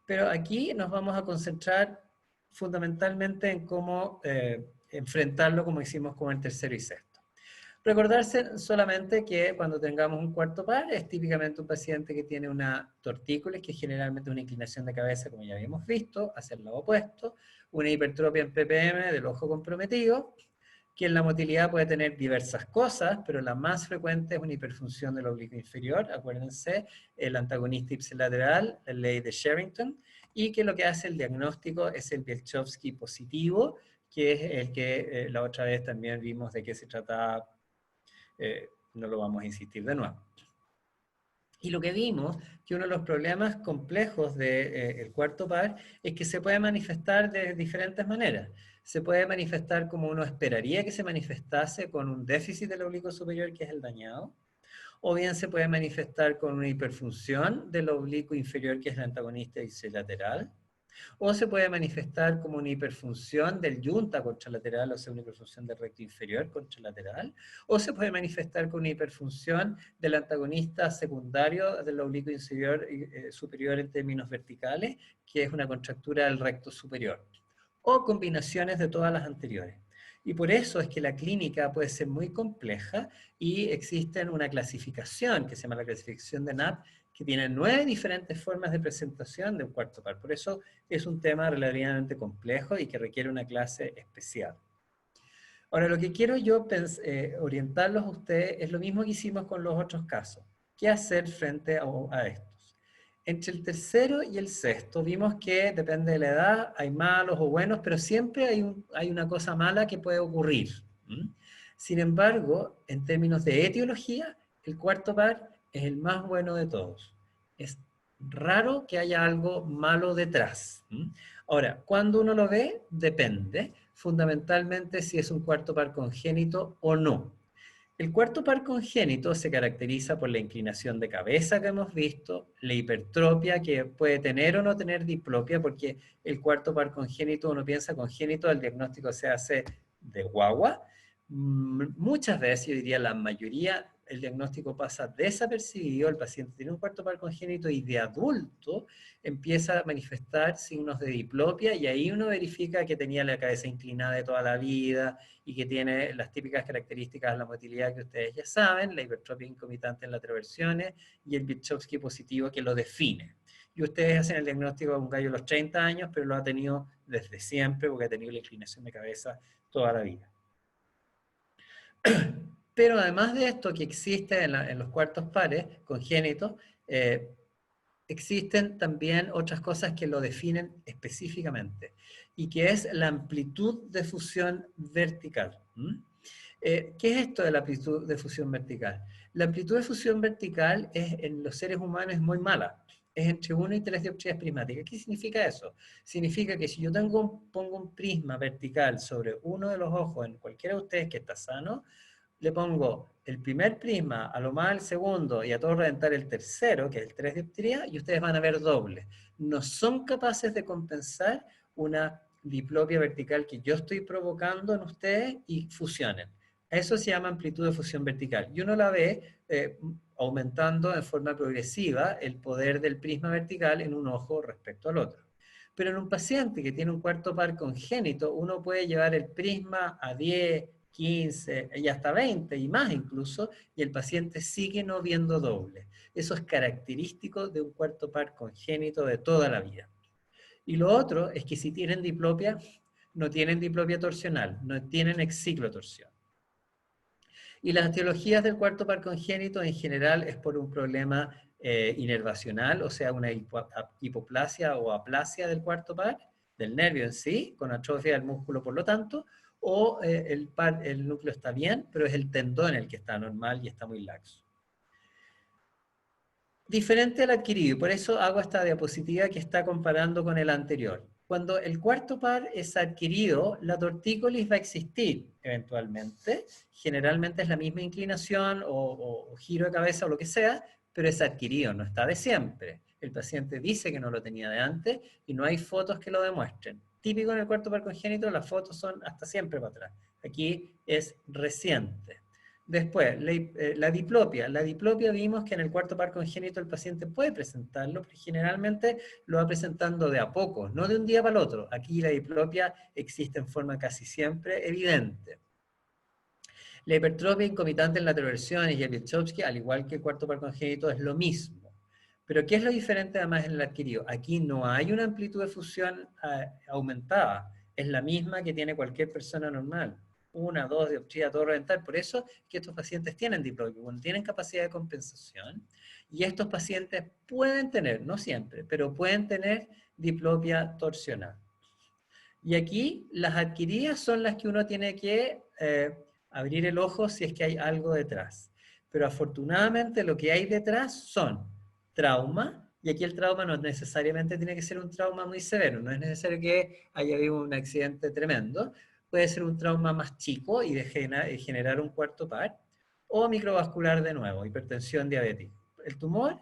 Pero aquí nos vamos a concentrar fundamentalmente en cómo enfrentarlo como hicimos con el tercero y sexto. Recordarse solamente que cuando tengamos un cuarto par es típicamente un paciente que tiene una tortícolis, que es generalmente una inclinación de cabeza, como ya habíamos visto, hacia el lado opuesto, una hipertropia en ppm del ojo comprometido, que en la motilidad puede tener diversas cosas, pero la más frecuente es una hiperfunción del oblicuo inferior, acuérdense, el antagonista ipsilateral, la ley de Sherrington, y que lo que hace el diagnóstico es el Bielchowski positivo, que es el que la otra vez también vimos de qué se trataba, no lo vamos a insistir de nuevo. Y lo que vimos, que uno de los problemas complejos del cuarto par es que se puede manifestar de diferentes maneras. Se puede manifestar como uno esperaría que se manifestase, con un déficit del oblicuo superior, que es el dañado, o bien se puede manifestar con una hiperfunción del oblicuo inferior, que es el antagonista ipsilateral, o se puede manifestar como una hiperfunción del yunta contralateral, o sea, una hiperfunción del recto inferior contralateral, o se puede manifestar con una hiperfunción del antagonista secundario del oblicuo inferior, superior en términos verticales, que es una contractura del recto superior, o combinaciones de todas las anteriores. Y por eso es que la clínica puede ser muy compleja y existe una clasificación que se llama la clasificación de Knapp, que tiene 9 diferentes formas de presentación de un cuarto par. Por eso es un tema relativamente complejo y que requiere una clase especial. Ahora, lo que quiero yo orientarlos a ustedes es lo mismo que hicimos con los otros casos. ¿Qué hacer frente a estos? Entre el tercero y el sexto vimos que depende de la edad, hay malos o buenos, pero siempre hay una cosa mala que puede ocurrir. Sin embargo, en términos de etiología, el cuarto par es el más bueno de todos. Es raro que haya algo malo detrás. Ahora, ¿cuándo uno lo ve? Depende, fundamentalmente si es un cuarto par congénito o no. El cuarto par congénito se caracteriza por la inclinación de cabeza que hemos visto, la hipertropia que puede tener o no tener diplopia, porque el cuarto par congénito, uno piensa congénito, el diagnóstico se hace de guagua. Muchas veces, yo diría la mayoría, el diagnóstico pasa desapercibido, el paciente tiene un cuarto par congénito y de adulto empieza a manifestar signos de diplopia y ahí uno verifica que tenía la cabeza inclinada de toda la vida y que tiene las típicas características de la motilidad que ustedes ya saben, la hipertropia incomitante en las traversiones y el Bichowski positivo que lo define. Y ustedes hacen el diagnóstico de un gallo a los 30 años, pero lo ha tenido desde siempre porque ha tenido la inclinación de cabeza toda la vida. Pero además de esto que existe en los cuartos pares congénitos, existen también otras cosas que lo definen específicamente, y que es la amplitud de fusión vertical. ¿Qué es esto de la amplitud de fusión vertical? La amplitud de fusión vertical en los seres humanos es muy mala. Es entre 1 y 3 dioptrías prismáticas. ¿Qué significa eso? Significa que si yo pongo un prisma vertical sobre uno de los ojos en cualquiera de ustedes que está sano, le pongo el primer prisma, a lo más el segundo y a todo reventar el tercero, que es el 3 dioptrías, y ustedes van a ver doble. No son capaces de compensar una diplopia vertical que yo estoy provocando en ustedes y fusionen. Eso se llama amplitud de fusión vertical. Y uno la ve aumentando en forma progresiva el poder del prisma vertical en un ojo respecto al otro. Pero en un paciente que tiene un cuarto par congénito, uno puede llevar el prisma a 10, 15 y hasta 20 y más incluso, y el paciente sigue no viendo doble. Eso es característico de un cuarto par congénito de toda la vida. Y lo otro es que si tienen diplopia, no tienen diplopia torsional, no tienen exciclotorsión. Y las etiologías del cuarto par congénito en general es por un problema inervacional, o sea, una hipoplasia o aplasia del cuarto par, del nervio en sí, con atrofia del músculo por lo tanto, o el núcleo está bien, pero es el tendón el que está normal y está muy laxo. Diferente al adquirido, por eso hago esta diapositiva que está comparando con el anterior. Cuando el cuarto par es adquirido, la tortícolis va a existir eventualmente. Generalmente es la misma inclinación o giro de cabeza o lo que sea, pero es adquirido, no está de siempre. El paciente dice que no lo tenía de antes y no hay fotos que lo demuestren. Típico en el cuarto par congénito, las fotos son hasta siempre para atrás. Aquí es reciente. Después, la diplopia. La diplopia vimos que en el cuarto par congénito el paciente puede presentarlo, pero generalmente lo va presentando de a poco, no de un día para el otro. Aquí la diplopia existe en forma casi siempre evidente. La hipertropia incomitante en la traversión y el Bichowski, al igual que el cuarto par congénito, es lo mismo. Pero ¿qué es lo diferente además en el adquirido? Aquí no hay una amplitud de fusión aumentada, es la misma que tiene cualquier persona normal. 1, 2 dioptrías, todo reventar. Por eso es que estos pacientes tienen diplopia, bueno, tienen capacidad de compensación, y estos pacientes pueden tener, no siempre, pero pueden tener diplopia torsional. Y aquí las adquiridas son las que uno tiene que abrir el ojo si es que hay algo detrás. Pero afortunadamente lo que hay detrás son trauma, y aquí el trauma no necesariamente tiene que ser un trauma muy severo, no es necesario que haya habido un accidente tremendo, puede ser un trauma más chico y generar un cuarto par, o microvascular de nuevo, hipertensión diabética. El tumor,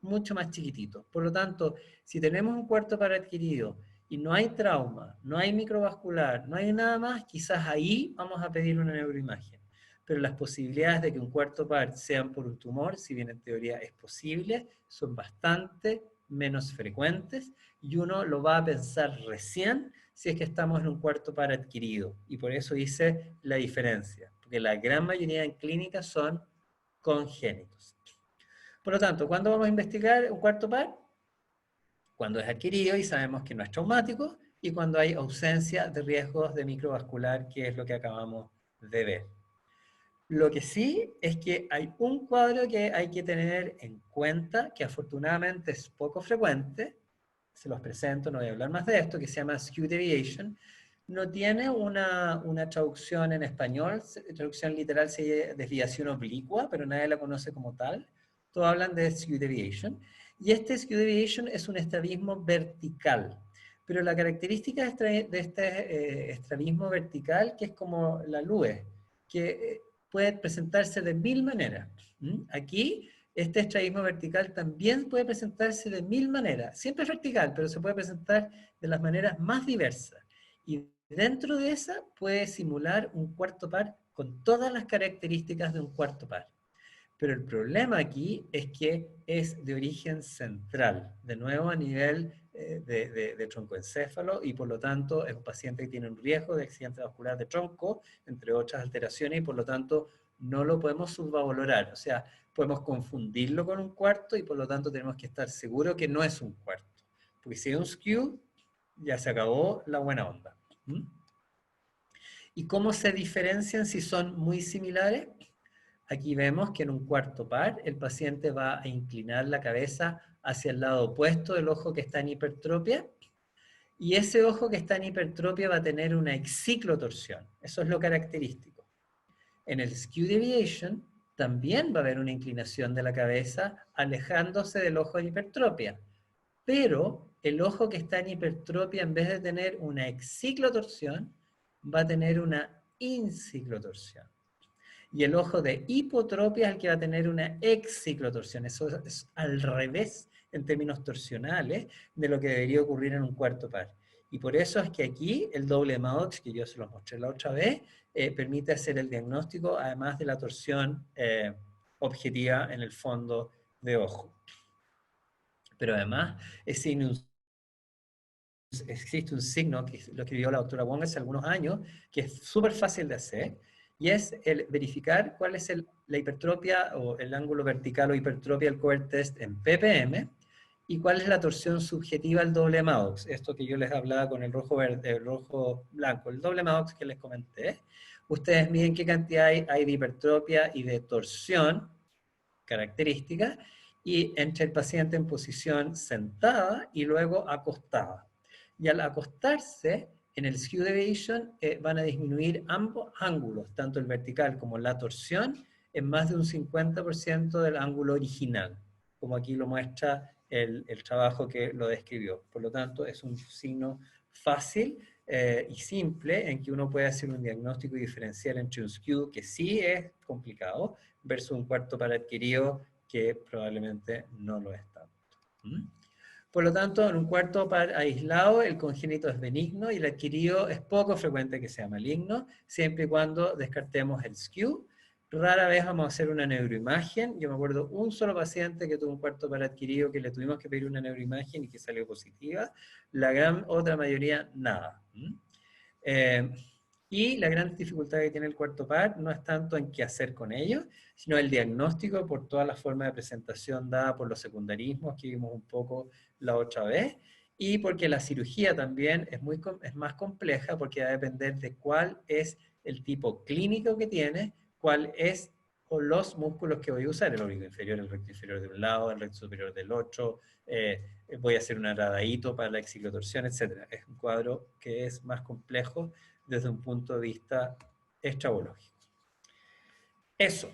mucho más chiquitito. Por lo tanto, si tenemos un cuarto par adquirido y no hay trauma, no hay microvascular, no hay nada más, quizás ahí vamos a pedir una neuroimagen. Pero las posibilidades de que un cuarto par sean por un tumor, si bien en teoría es posible, son bastante menos frecuentes y uno lo va a pensar recién si es que estamos en un cuarto par adquirido. Y por eso hice la diferencia, porque la gran mayoría en clínica son congénitos. Por lo tanto, ¿cuándo vamos a investigar un cuarto par? Cuando es adquirido y sabemos que no es traumático, y cuando hay ausencia de riesgos de microvascular, que es lo que acabamos de ver. Lo que sí es que hay un cuadro que hay que tener en cuenta, que afortunadamente es poco frecuente, se los presento, no voy a hablar más de esto, que se llama skew deviation. No tiene una traducción en español, traducción literal sería desviación oblicua, pero nadie la conoce como tal. Todos hablan de skew deviation. Y este skew deviation es un estrabismo vertical. Pero la característica de este estrabismo vertical, que es como la luz, que puede presentarse de 1000 maneras. Aquí, este estrabismo vertical también puede presentarse de 1000 maneras. Siempre es vertical, pero se puede presentar de las maneras más diversas. Y dentro de esa puede simular un cuarto par con todas las características de un cuarto par. Pero el problema aquí es que es de origen central, de nuevo a nivel de troncoencéfalo, y por lo tanto es un paciente que tiene un riesgo de accidente vascular de tronco, entre otras alteraciones, y por lo tanto no lo podemos subvalorar. O sea, podemos confundirlo con un cuarto y por lo tanto tenemos que estar seguros que no es un cuarto. Porque si es un skew, ya se acabó la buena onda. ¿Y cómo se diferencian si son muy similares? Aquí vemos que en un cuarto par el paciente va a inclinar la cabeza hacia el lado opuesto del ojo que está en hipertropia, y ese ojo que está en hipertropia va a tener una exciclotorsión. Eso es lo característico. En el skew deviation también va a haber una inclinación de la cabeza alejándose del ojo en hipertropia, pero el ojo que está en hipertropia, en vez de tener una exciclotorsión, va a tener una inciclotorsión. Y el ojo de hipotropia es el que va a tener una exciclotorsión. Eso es al revés en términos torsionales de lo que debería ocurrir en un cuarto par. Y por eso es que aquí el doble Maddox, que yo se los mostré la otra vez, permite hacer el diagnóstico, además de la torsión objetiva en el fondo de ojo. Pero además existe un signo que lo escribió la doctora Wong hace algunos años, que es súper fácil de hacer, y es el verificar cuál es la hipertropia o el ángulo vertical o hipertropia del Covert Test en ppm, y cuál es la torsión subjetiva al doble Maddox. Esto que yo les hablaba con el rojo verde, el rojo blanco, el doble Maddox que les comenté. Ustedes miden qué cantidad hay de hipertropia y de torsión característica, y entre el paciente en posición sentada y luego acostada. Y al acostarse, en el skew deviation van a disminuir ambos ángulos, tanto el vertical como la torsión, en más de un 50% del ángulo original, como aquí lo muestra el trabajo que lo describió. Por lo tanto, es un signo fácil y simple en que uno puede hacer un diagnóstico diferencial entre un skew, que sí es complicado, versus un cuarto par adquirido que probablemente no lo es tanto. Por lo tanto, en un cuarto par aislado, el congénito es benigno y el adquirido es poco frecuente que sea maligno, siempre y cuando descartemos el skew. Rara vez vamos a hacer una neuroimagen. Yo me acuerdo un solo paciente que tuvo un cuarto par adquirido que le tuvimos que pedir una neuroimagen y que salió positiva. La gran otra mayoría, nada. Y la gran dificultad que tiene el cuarto par no es tanto en qué hacer con ellos, sino el diagnóstico por todas las formas de presentación dada por los secundarismos que vimos un poco la otra vez, y porque la cirugía también es más compleja porque va a depender de cuál es el tipo clínico que tiene, cuál es o los músculos que voy a usar, el oblicuo inferior, el recto inferior de un lado, el recto superior del otro, voy a hacer un arradaíto para la exciclotorsión, etc. Es un cuadro que es más complejo desde un punto de vista estrabológico. Eso.